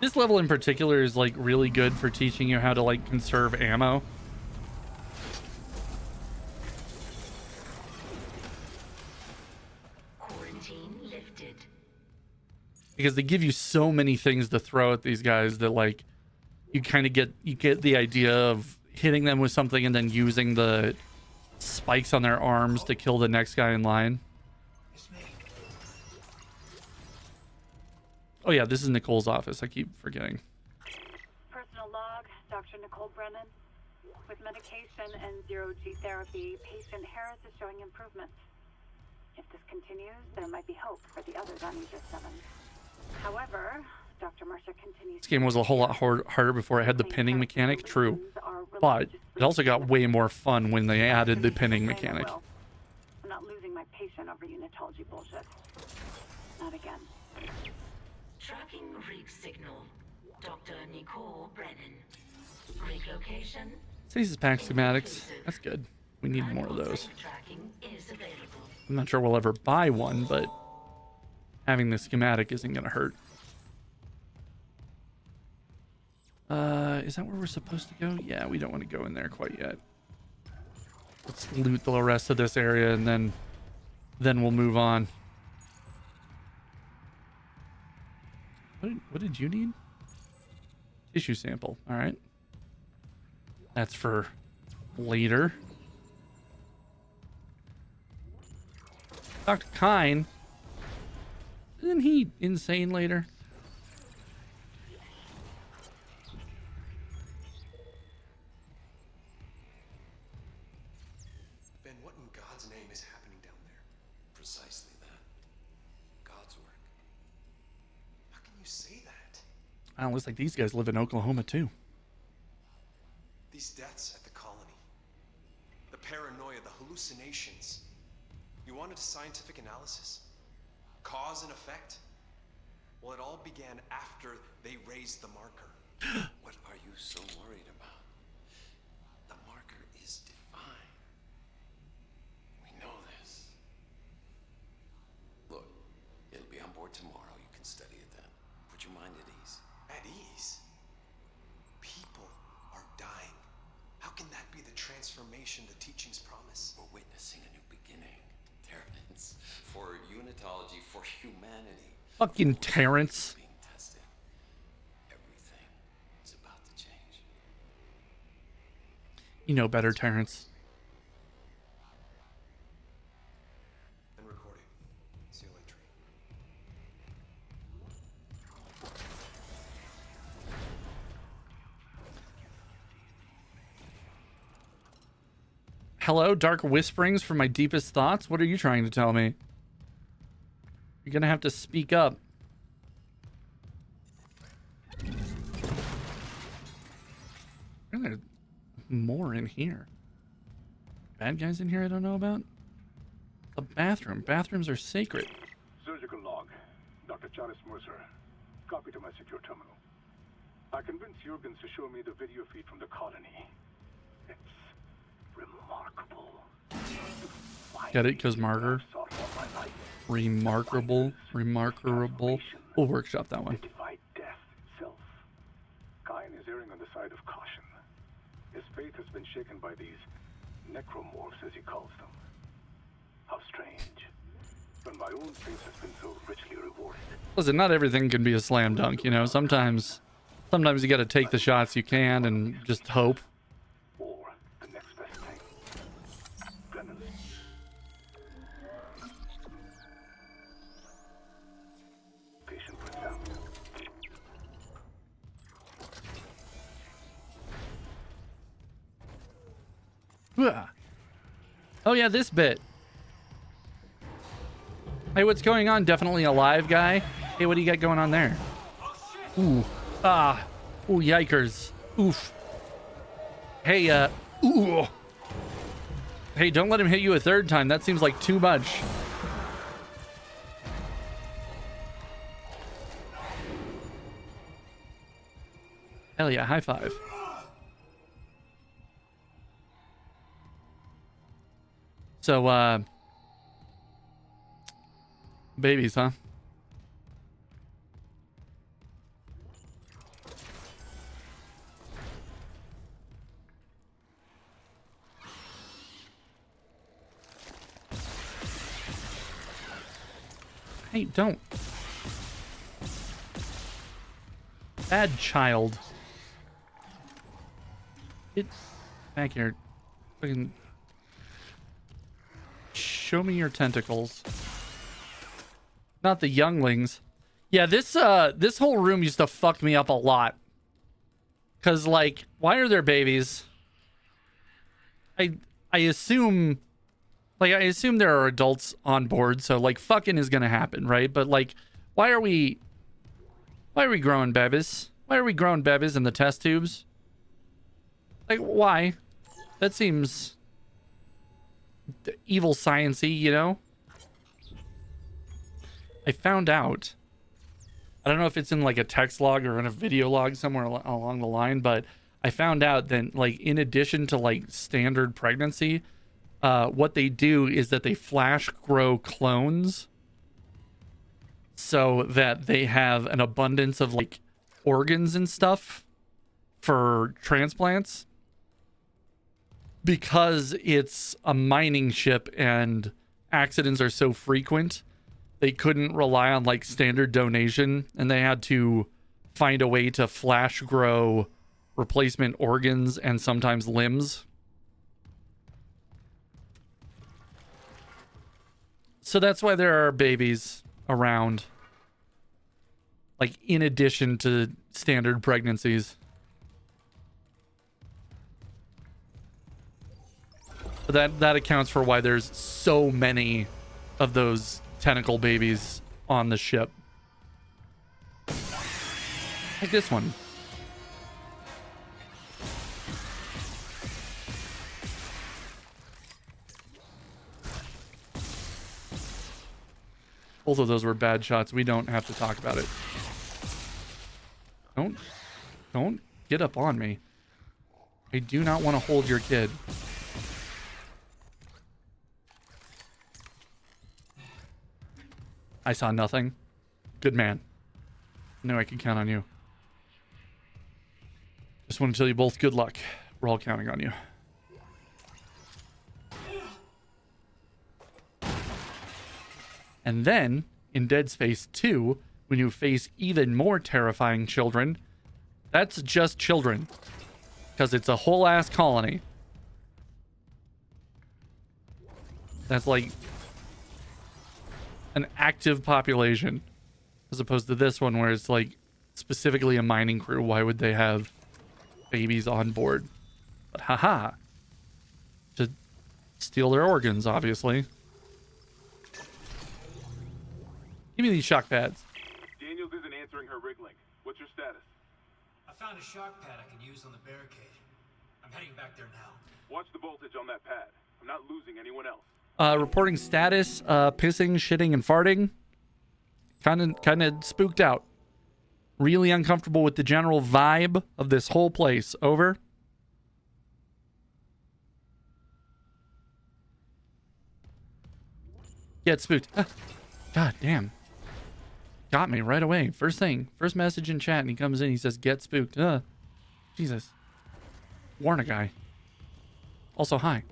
This level in particular is like really good for teaching you how to like conserve ammo. Because they give you so many things to throw at these guys that like you kind of get the idea of hitting them with something and then using the spikes on their arms to kill the next guy in line. Oh yeah, this is Nicole's office. I keep forgetting. Personal log, Dr. Nicole Brennan. With medication and zero-G therapy, patient Harris is showing improvement. If this continues, there might be hope for the others on Aegis 7. However, Dr. Mercer continues. This game was a whole lot harder before it had the pinning mechanic, true. But it also got way more fun when they added the pinning mechanic. I'm not losing my patient over unitology bullshit. Not again. Tracking rig signal. Dr. Nicole Brennan. Rig location. Stasis pack schematics. That's good. We need more of those. Tracking is available. I'm not sure we'll ever buy one, but having the schematic isn't going to hurt. Is that where we're supposed to go? Yeah, we don't want to go in there quite yet. Let's loot the rest of this area and then we'll move on. What did you need? Tissue sample. All right. That's for later. Dr. Kine. Isn't he insane later? Ben, what in God's name is happening down there? Precisely that. God's work. How can you say that? Oh, looks like these guys live in Oklahoma too. These deaths at the colony. The paranoia, the hallucinations. You wanted a scientific analysis? Cause and effect? Well, it all began after they raised the marker. What are you so worried about? The marker is divine. We know this. Look, it'll be on board tomorrow. You can study it then. Put your mind at ease. At ease? People are dying. How can that be the transformation the teachings promise? We're witnessing a new beginning. Terrence. For unitology, for humanity. Fucking Terrence. Being tested. Everything is about to change. You know better, Terrence. And recording. See you later. Hello, dark whisperings from my deepest thoughts. What are you trying to tell me? You're gonna have to speak up. There's more in here. Bad guys in here I don't know about? A bathroom. Bathrooms are sacred. Surgical log. Dr. Charles Mercer. Copy to my secure terminal. I convinced Jurgens to show me the video feed from the colony. It's remarkable. Get it? Because marker. Remarkable. Remarkable. We'll workshop that one. Divide death itself. Kine is erring on the side of caution. His faith has been shaken by these necromorphs, as he calls them. How strange. When my own faith has been so richly rewarded. Listen, not everything can be a slam dunk, you know. Sometimes you got to take the shots you can and just hope. Or the next best thing. Brennan. Patient puts out. Oh yeah, this bit. Hey, what's going on? Definitely a live guy. Hey, what do you got going on there? Ooh. Ah. Ooh, yikers. Oof. Hey, ooh. Hey, don't let him hit you a third time. That seems like too much. Hell yeah, high five. So, babies, huh? Hey, don't. Bad child. Get back here. Fucking show me your tentacles. Not the younglings. Yeah, this whole room used to fuck me up a lot. Cause like, why are there babies? I assume there are adults on board, so like fucking is gonna happen, right? But like, why are we growing bebbies? Why are we growing bebbies in the test tubes? Like, why? That seems evil science-y, you know? I found out, I don't know if it's in like a text log or in a video log somewhere along the line, but I found out that like in addition to like standard pregnancy, what they do is that they flash grow clones so that they have an abundance of like organs and stuff for transplants. Because it's a mining ship and accidents are so frequent, they couldn't rely on like standard donation, and they had to find a way to flash grow replacement organs and sometimes limbs. So that's why there are babies around. Like, in addition to standard pregnancies. But that accounts for why there's so many of those tentacle babies on the ship. Like this one. Both of those were bad shots. We don't have to talk about it. Don't get up on me. I do not want to hold your kid. I saw nothing. Good man. Knew I could count on you. Just want to tell you both good luck. We're all counting on you. And then, in Dead Space 2, when you face even more terrifying children, that's just children. Because it's a whole ass colony. That's like an active population. As opposed to this one where it's like specifically a mining crew. Why would they have babies on board? But haha. To steal their organs, obviously. Give me these shock pads. Daniels isn't answering her rig link. What's your status? I found a shock pad I can use on the barricade. I'm heading back there now. Watch the voltage on that pad. I'm not losing anyone else. Reporting status, pissing, shitting, and farting. Kind of spooked out. Really uncomfortable with the general vibe of this whole place. Over. Get spooked. Ah, God damn. Got me right away. First thing. First message in chat, and he comes in. He says, get spooked. Jesus. Warn a guy. Also, hi.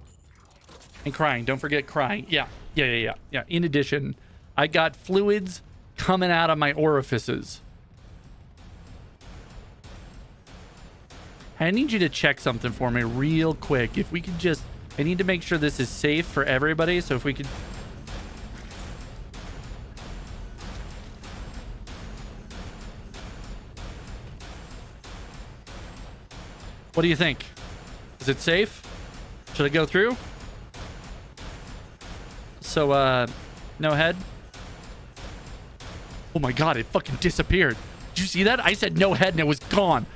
And crying. Don't forget crying. Yeah. In addition, I got fluids coming out of my orifices. I need you to check something for me real quick. If we could just... I need to make sure this is safe for everybody. So if we could... What do you think? Is it safe? Should I go through? So, no head? Oh my god, it fucking disappeared. Did you see that? I said no head and it was gone.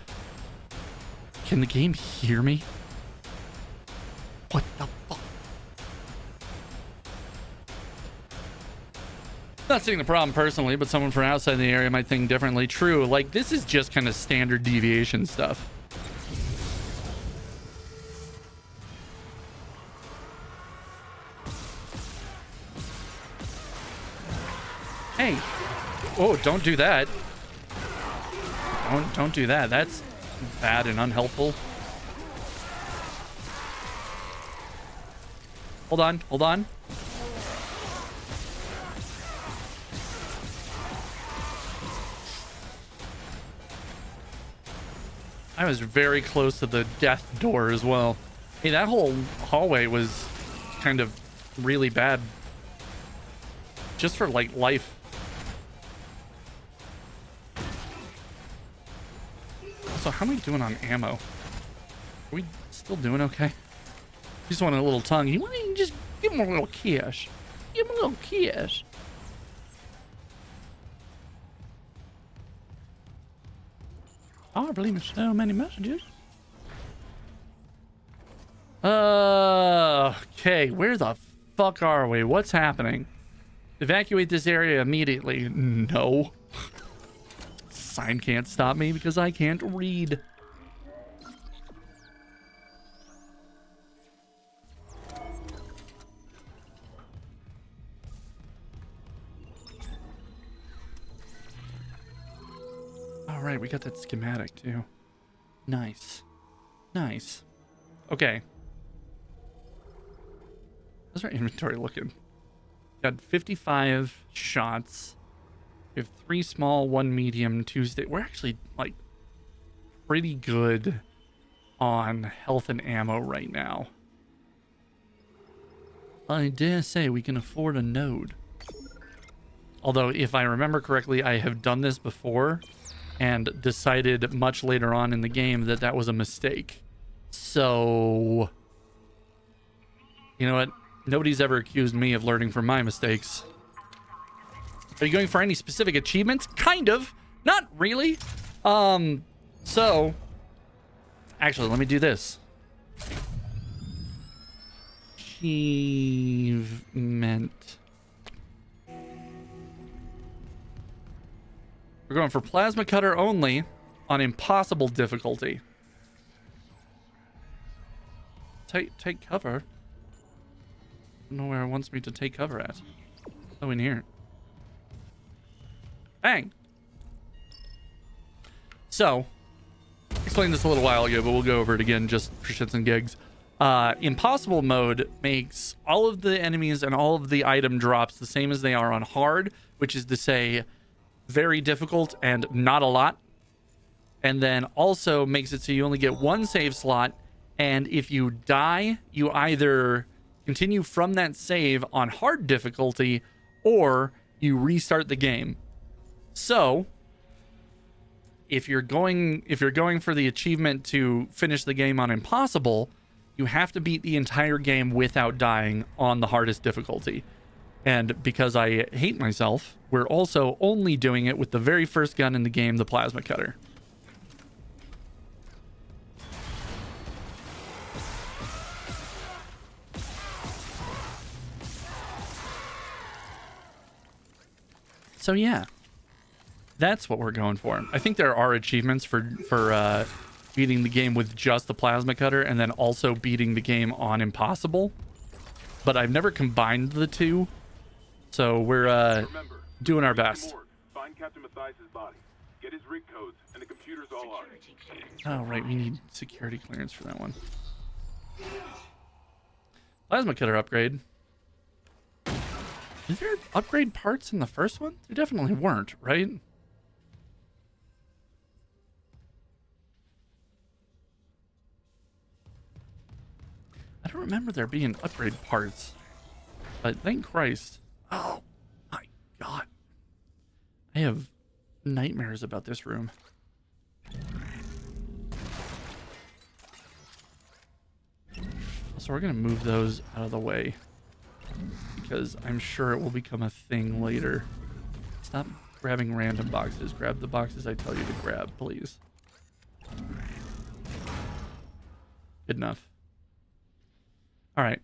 Can the game hear me? What the fuck? Not seeing the problem personally, but someone from outside the area might think differently. True, like this is just kind of standard deviation stuff. Hey. Oh, don't do that. Don't do that. That's bad and unhelpful. Hold on. I was very close to the death door as well. Hey, that whole hallway was kind of really bad. Just for, like, life. So how am I doing on ammo? Are we still doing okay? Just want a little tongue. You want to just give him a little kiss. Give him a little kiss. Oh, I believe it's so many messages. Okay, where the fuck are we? What's happening? Evacuate this area immediately. No. Sign can't stop me because I can't read. All right, we got that schematic too. Nice. Okay. How's our inventory looking? Got 55 shots. We have 3 small, 1 medium, 2 steady. We're actually, like, pretty good on health and ammo right now. I dare say we can afford a node. Although, if I remember correctly, I have done this before and decided much later on in the game that that was a mistake. So, you know what? Nobody's ever accused me of learning from my mistakes. Are you going for any specific achievements? Kind of. Not really. So, actually, let me do this. Achievement. We're going for plasma cutter only on impossible difficulty. Take cover. I don't know where it wants me to take cover at. Oh, in here. Bang. So, explained this a little while ago, but we'll go over it again just for shits and gigs. Impossible mode makes all of the enemies and all of the item drops the same as they are on hard, which is to say very difficult and not a lot. And then also makes it so you only get one save slot, and if you die, you either continue from that save on hard difficulty or you restart the game. So if you're going for the achievement to finish the game on impossible, you have to beat the entire game without dying on the hardest difficulty. And because I hate myself, we're also only doing it with the very first gun in the game, the plasma cutter. So yeah, that's what we're going for. I think there are achievements for beating the game with just the plasma cutter and then also beating the game on impossible. But I've never combined the two. So we're doing our best. Find Captain Pythas' body. Get his rig codes and the computer's all ours. Oh, right. We need security clearance for that one. Plasma cutter upgrade. Is there upgrade parts in the first one? There definitely weren't, right? I don't remember there being upgrade parts. But thank Christ. Oh my God. I have nightmares about this room. So we're going to move those out of the way, because I'm sure it will become a thing later. Stop grabbing random boxes. Grab the boxes I tell you to grab, please. Good enough. All right.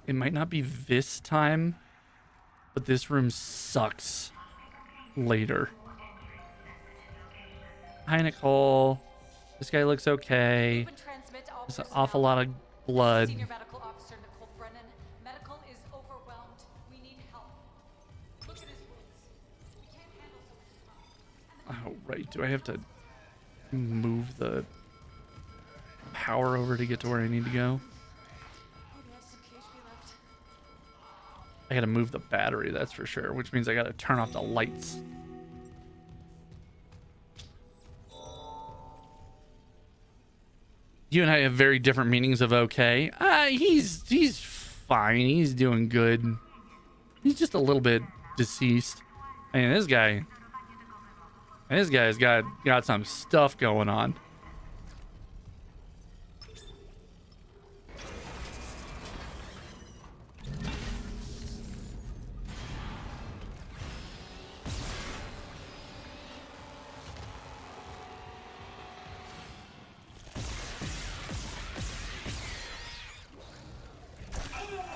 It might not be this time, but this room sucks later. Hi, Nicole. This guy looks okay. There's an awful lot of blood. Senior Medical Officer Nicole Brennan. Medical is overwhelmed. We need help. Look at his wounds. We can't handle so much. Oh, right. Do I have to move the power over to get to where I need to go? I gotta move the battery, that's for sure, which means I gotta turn off the lights. You and I have very different meanings of okay. He's fine. He's doing good. He's just a little bit deceased. I mean, this guy's got some stuff going on.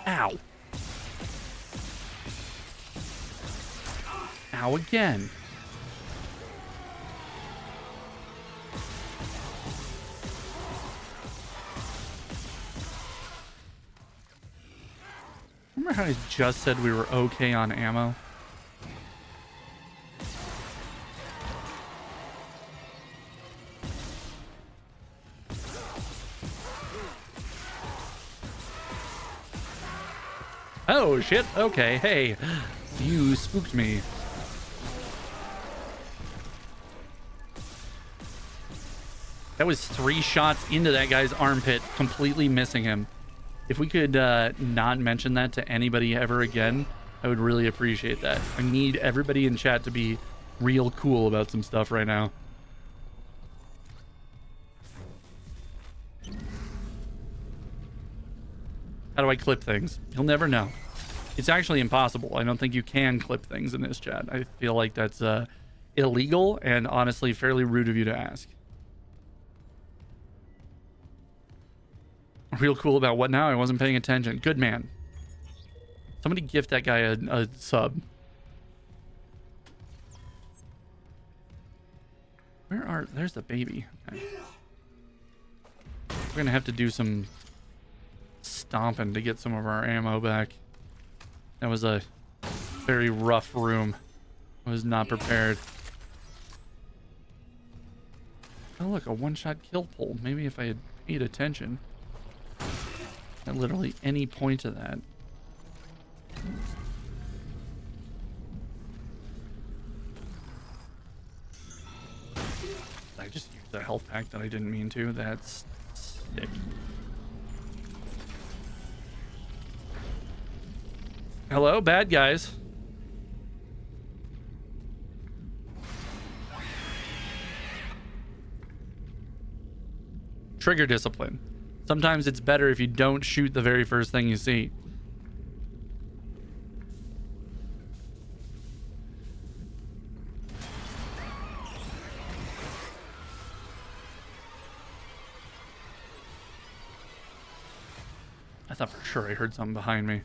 Ow. Ow again. Remember how I just said we were okay on ammo? Oh, shit. Okay. Hey, you spooked me. That was 3 shots into that guy's armpit, completely missing him. If we could not mention that to anybody ever again, I would really appreciate that. I need everybody in chat to be real cool about some stuff right now. How do I clip things? You'll never know. It's actually impossible. I don't think you can clip things in this chat. I feel like that's illegal and honestly fairly rude of you to ask. Real cool about what now? I wasn't paying attention. Good man. Somebody gift that guy a sub. There's the baby. Okay. We're gonna have to do some stomping to get some of our ammo back. That was a very rough room. I was not prepared. Oh look, a one-shot kill pull. Maybe if I had paid attention at literally any point of that. I just used a health pack that I didn't mean to. That's sick. Hello, bad guys. Trigger discipline. Sometimes it's better if you don't shoot the very first thing you see. I thought for sure I heard something behind me.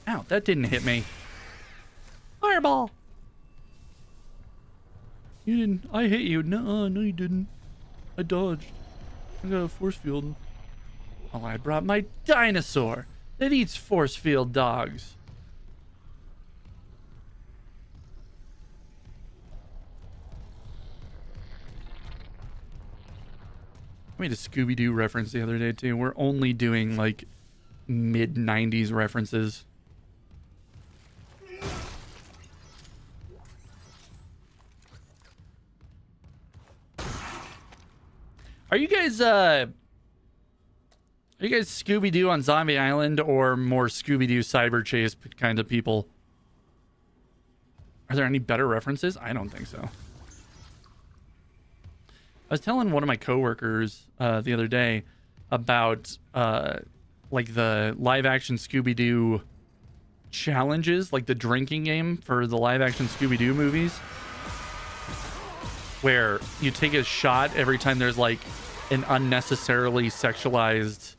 Ow, that didn't hit me. Fireball! You didn't. I hit you. No, no you didn't. I dodged. I got a force field. Oh, I brought my dinosaur that eats force field dogs. I made a Scooby-Doo reference the other day too. We're only doing like mid-90s references. Are you guys Scooby-Doo on Zombie Island or more Scooby-Doo Cyber Chase kind of people? Are there any better references? I don't think so. I was telling one of my coworkers the other day about like the live action Scooby-Doo challenges, like the drinking game for the live action Scooby-Doo movies, where you take a shot every time there's like an unnecessarily sexualized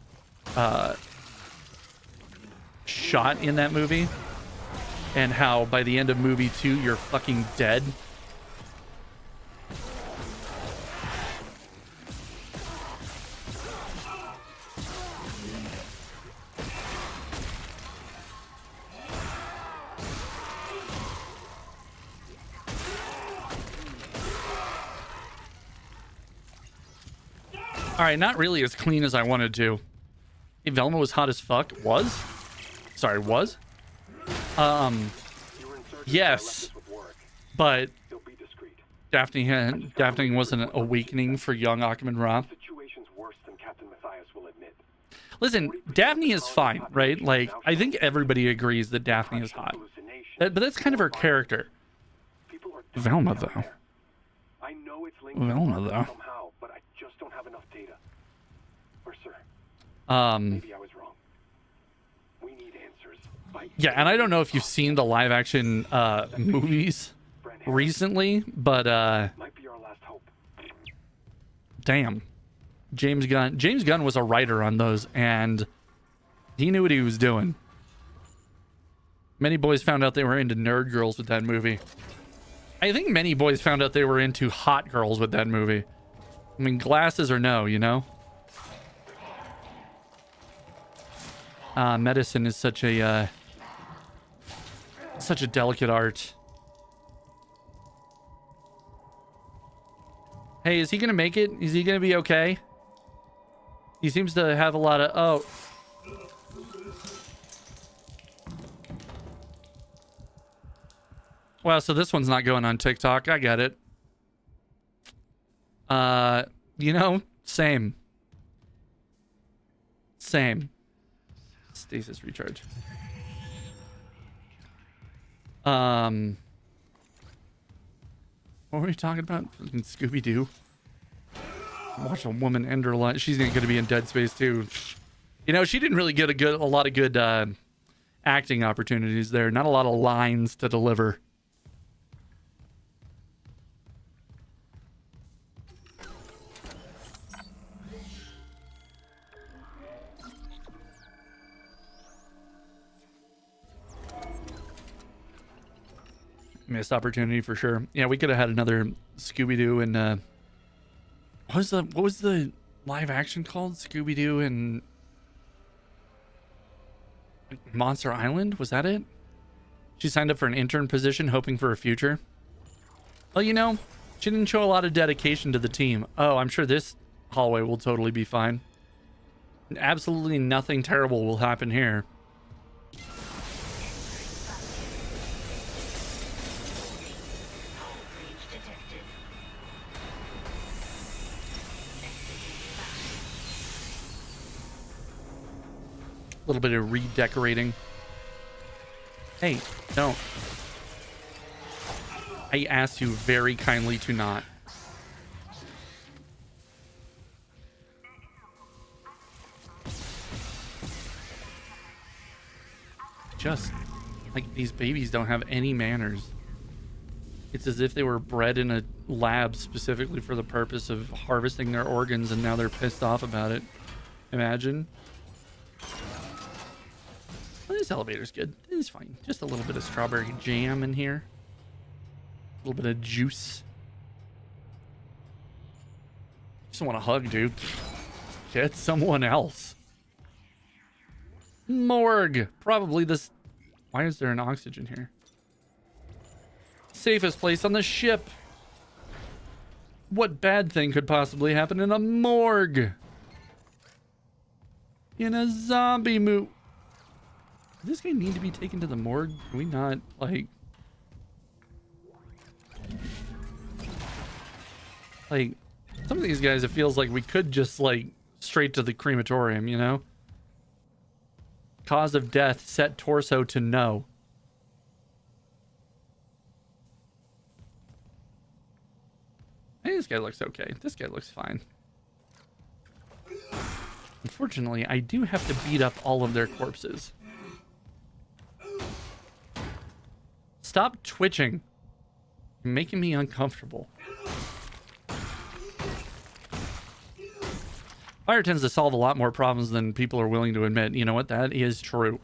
shot in that movie, and how by the end of movie 2 you're fucking dead. All right, not really as clean as I wanted to. Hey, Velma was hot as fuck. Was? Sorry, was? Yes. But Daphne was an awakening for young Achman Ra. Listen, Daphne is fine, right? Like, I think everybody agrees that Daphne is hot. But that's kind of her character. Velma, though. Velma, though. Maybe I was wrong. We need answers. Yeah, and I don't know if you've seen the live action movies recently, but might be our last hope. Damn. James Gunn was a writer on those, and he knew what he was doing. Many boys found out they were into nerd girls with that movie. I think many boys found out they were into hot girls with that movie. I mean, glasses or no, you know? Medicine is such a delicate art. Hey, is he gonna make it? Is he gonna be okay? He seems to have a lot of... Oh. Well, so this one's not going on TikTok. I get it. You know, same. Same. Stasis recharge. What were we talking about? Scooby-Doo. Watch a woman end her life. She's going to be in Dead Space too. You know, she didn't really get a lot of good acting opportunities there. Not a lot of lines to deliver. Missed opportunity for sure. Yeah, we could have had another Scooby-Doo and what was the live action called? Scooby-Doo and Monster Island? Was that it? She signed up for an intern position hoping for a future. Well, you know, she didn't show a lot of dedication to the team. Oh, I'm sure this hallway will totally be fine. Absolutely nothing terrible will happen here. A little bit of redecorating. Hey, don't. I asked you very kindly to not. Just like these babies don't have any manners. It's as if they were bred in a lab specifically for the purpose of harvesting their organs and now they're pissed off about it. Imagine. Well, this elevator's good. It's fine. Just a little bit of strawberry jam in here. A little bit of juice. Just want a hug, dude. Get someone else. Morgue. Probably this. Why is there an oxygen here? Safest place on the ship. What bad thing could possibly happen in a morgue? In a zombie movie. Does this guy need to be taken to the morgue? Can we not, like... some of these guys, it feels like we could just, like, straight to the crematorium, you know? Cause of death, set torso to no. Hey, this guy looks okay. This guy looks fine. Unfortunately, I do have to beat up all of their corpses. Stop twitching. You're making me uncomfortable. Fire tends to solve a lot more problems than people are willing to admit. You know what? That is true.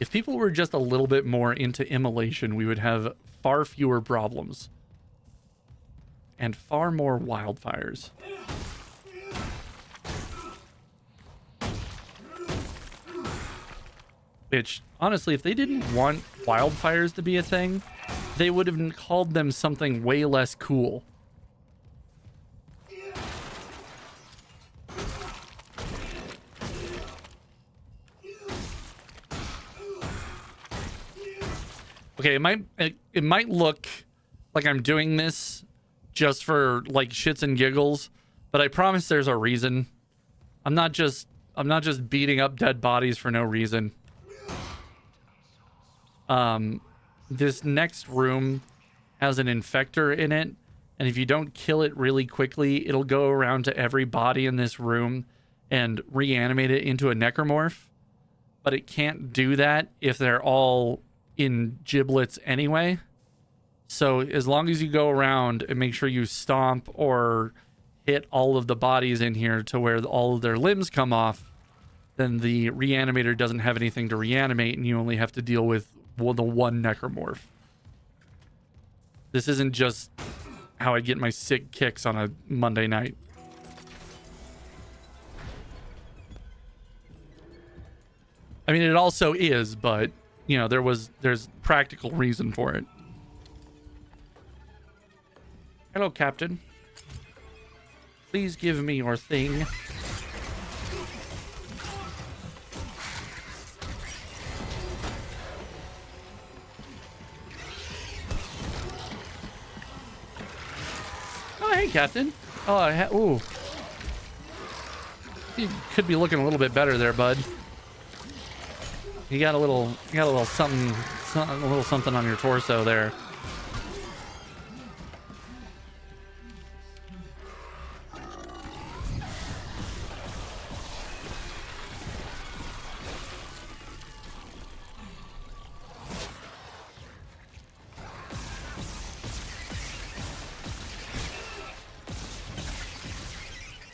If people were just a little bit more into immolation, we would have far fewer problems. And far more wildfires. Which, honestly, if they didn't want wildfires to be a thing, they would have called them something way less cool. Okay, it might look like I'm doing this just for like shits and giggles, but I promise there's a reason. I'm not just beating up dead bodies for no reason. This next room has an infector in it, and if you don't kill it really quickly, it'll go around to every body in this room and reanimate it into a necromorph. But it can't do that if they're all in giblets anyway. So as long as you go around and make sure you stomp or hit all of the bodies in here to where all of their limbs come off, then the reanimator doesn't have anything to reanimate and you only have to deal with the one necromorph. This isn't just how I get my sick kicks on a Monday night. I mean, it also is, but you know, there's practical reason for it. Hello, Captain. Please give me your thing. hey, Captain. Oh, ooh. You could be looking a little bit better there, bud. You got a little something, a little something on your torso there.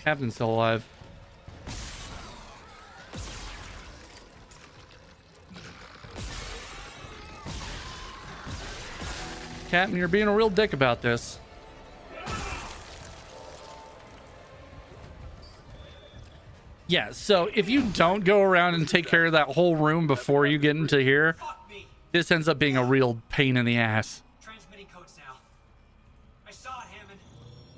Captain's still alive. Captain, you're being a real dick about this. Yeah, so if you don't go around and take care of that whole room before you get into here, this ends up being a real pain in the ass. Transmitting codes now. I saw it, Hammond.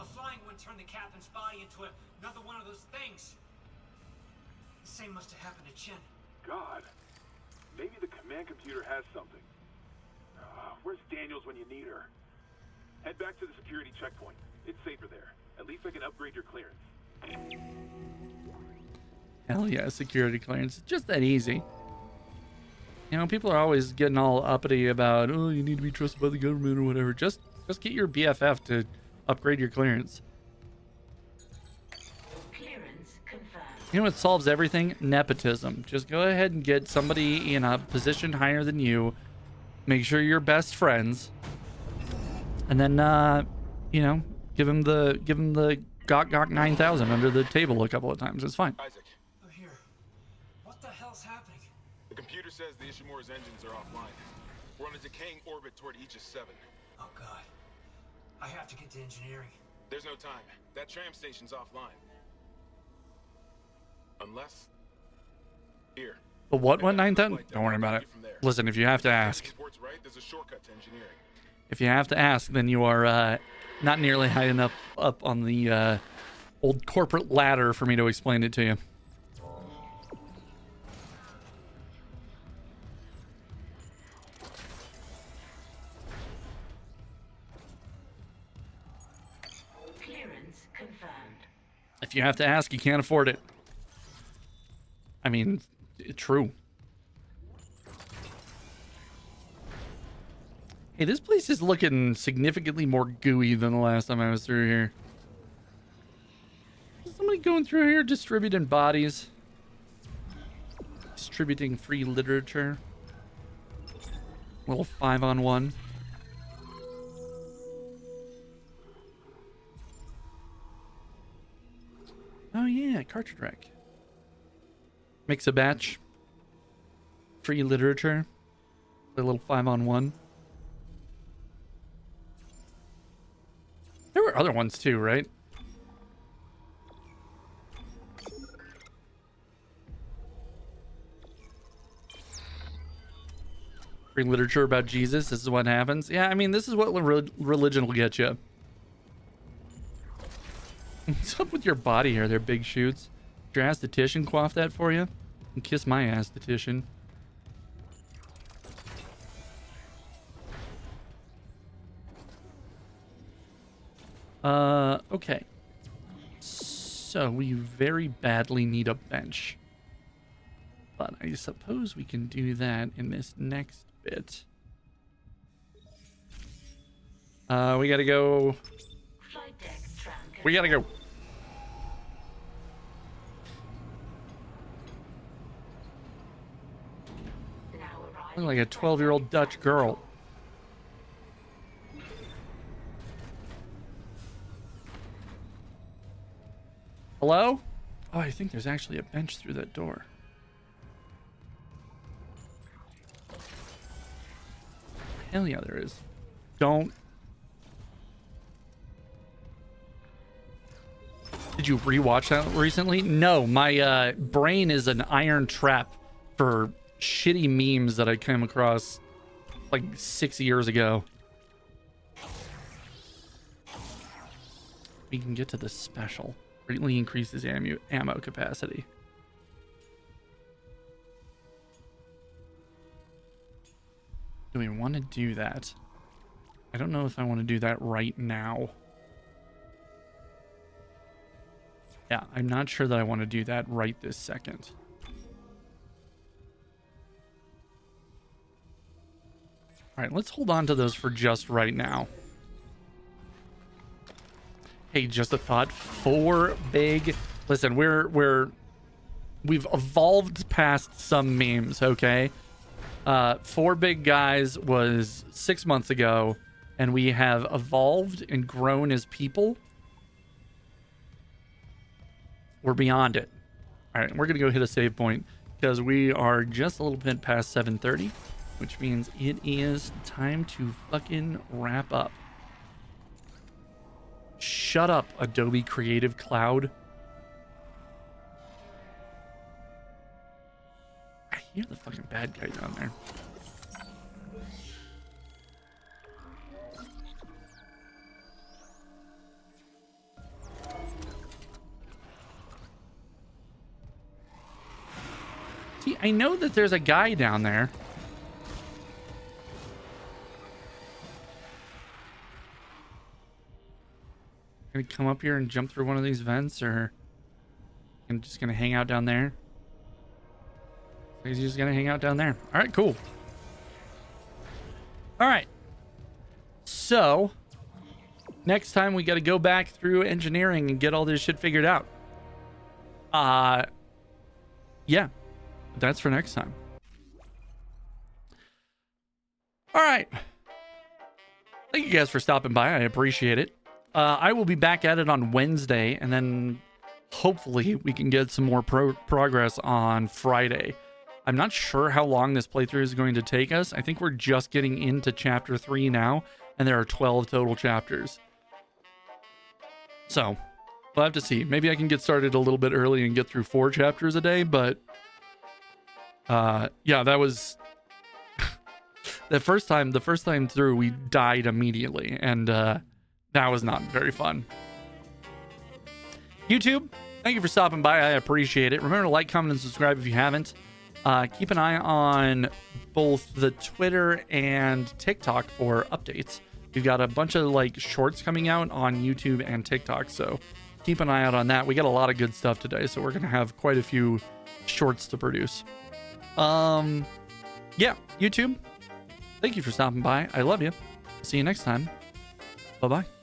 A flying one turned the captain's body into another one of those things. The same must have happened to Chen. God. Maybe the command computer has something. Where's Daniels when you need her? Head back to the security checkpoint. It's safer there. At least I can upgrade your clearance. Hell yeah, security clearance. Just that easy. You know, people are always getting all uppity about, oh, you need to be trusted by the government or whatever. Just get your BFF to upgrade your clearance. Clearance confirmed. You know what solves everything? Nepotism. Just go ahead and get somebody in a position higher than you. Make sure you're best friends. And then, you know, give him the Gok 9000 under the table a couple of times. It's fine. Isaac, I'm here. What the hell's happening? the computer says the Ishimura's engines are offline. We're on a decaying orbit toward Aegis 7. Oh, God. I have to get to engineering. There's no time. That tram station's offline. Unless... Here. The what 9000? Don't worry about it. Listen, if you have to ask. Right, there's a shortcut to engineering. If you have to ask, then you are not nearly high enough up on the old corporate ladder for me to explain it to you. Clearance confirmed. If you have to ask, you can't afford it. I mean, true. Hey, this place is looking significantly more gooey than the last time I was through here. Is somebody going through here distributing bodies? Distributing free literature? Little 5-on-1. Oh yeah, cartridge rack. Mix a batch. Free literature. A little 5-on-1. There were other ones too, right? Free literature about Jesus. This is what happens. Yeah, I mean, this is what religion will get you. What's up with your body hair there, big shoots? Did your aesthetician quaff that for you? And kiss my aesthetician. Okay. So we very badly need a bench. But I suppose we can do that in this next bit. We gotta go. We gotta go. Look like a 12-year-old Dutch girl. Hello? Oh, I think there's actually a bench through that door. Hell yeah, there is. Don't. Did you rewatch that recently? No, my brain is an iron trap for shitty memes that I came across like 6 years ago. We can get to the special. Greatly increases ammo capacity. Do we want to do that? I don't know if I want to do that right now. Yeah, I'm not sure that I want to do that right this second. All right, let's hold on to those for just right now. Hey, just a thought. 4 big... Listen, we've evolved past some memes, okay? 4 big guys was 6 months ago, and we have evolved and grown as people. We're beyond it. All right, we're going to go hit a save point because we are just a little bit past 7:30, which means it is time to fucking wrap up. Shut up, Adobe Creative Cloud. I hear the fucking bad guy down there. See, I know that there's a guy down there. Gonna come up here and jump through one of these vents, or I'm just gonna hang out down there. He's just gonna hang out down there. All right, cool. All right. So next time we got to go back through engineering and get all this shit figured out. Yeah, that's for next time. All right. Thank you guys for stopping by. I appreciate it. I will be back at it on Wednesday, and then hopefully we can get some more progress on Friday. I'm not sure how long this playthrough is going to take us. I think we're just getting into chapter 3 now, and there are 12 total chapters. So we'll have to see. Maybe I can get started a little bit early and get through 4 chapters a day, but yeah, that was the first time through we died immediately, and that was not very fun. YouTube, thank you for stopping by. I appreciate it. Remember to like, comment, and subscribe if you haven't. Keep an eye on both the Twitter and TikTok for updates. We've got a bunch of like shorts coming out on YouTube and TikTok, so keep an eye out on that. We got a lot of good stuff today, so we're gonna have quite a few shorts to produce. Yeah, YouTube, thank you for stopping by. I love you. See you next time. Bye-bye.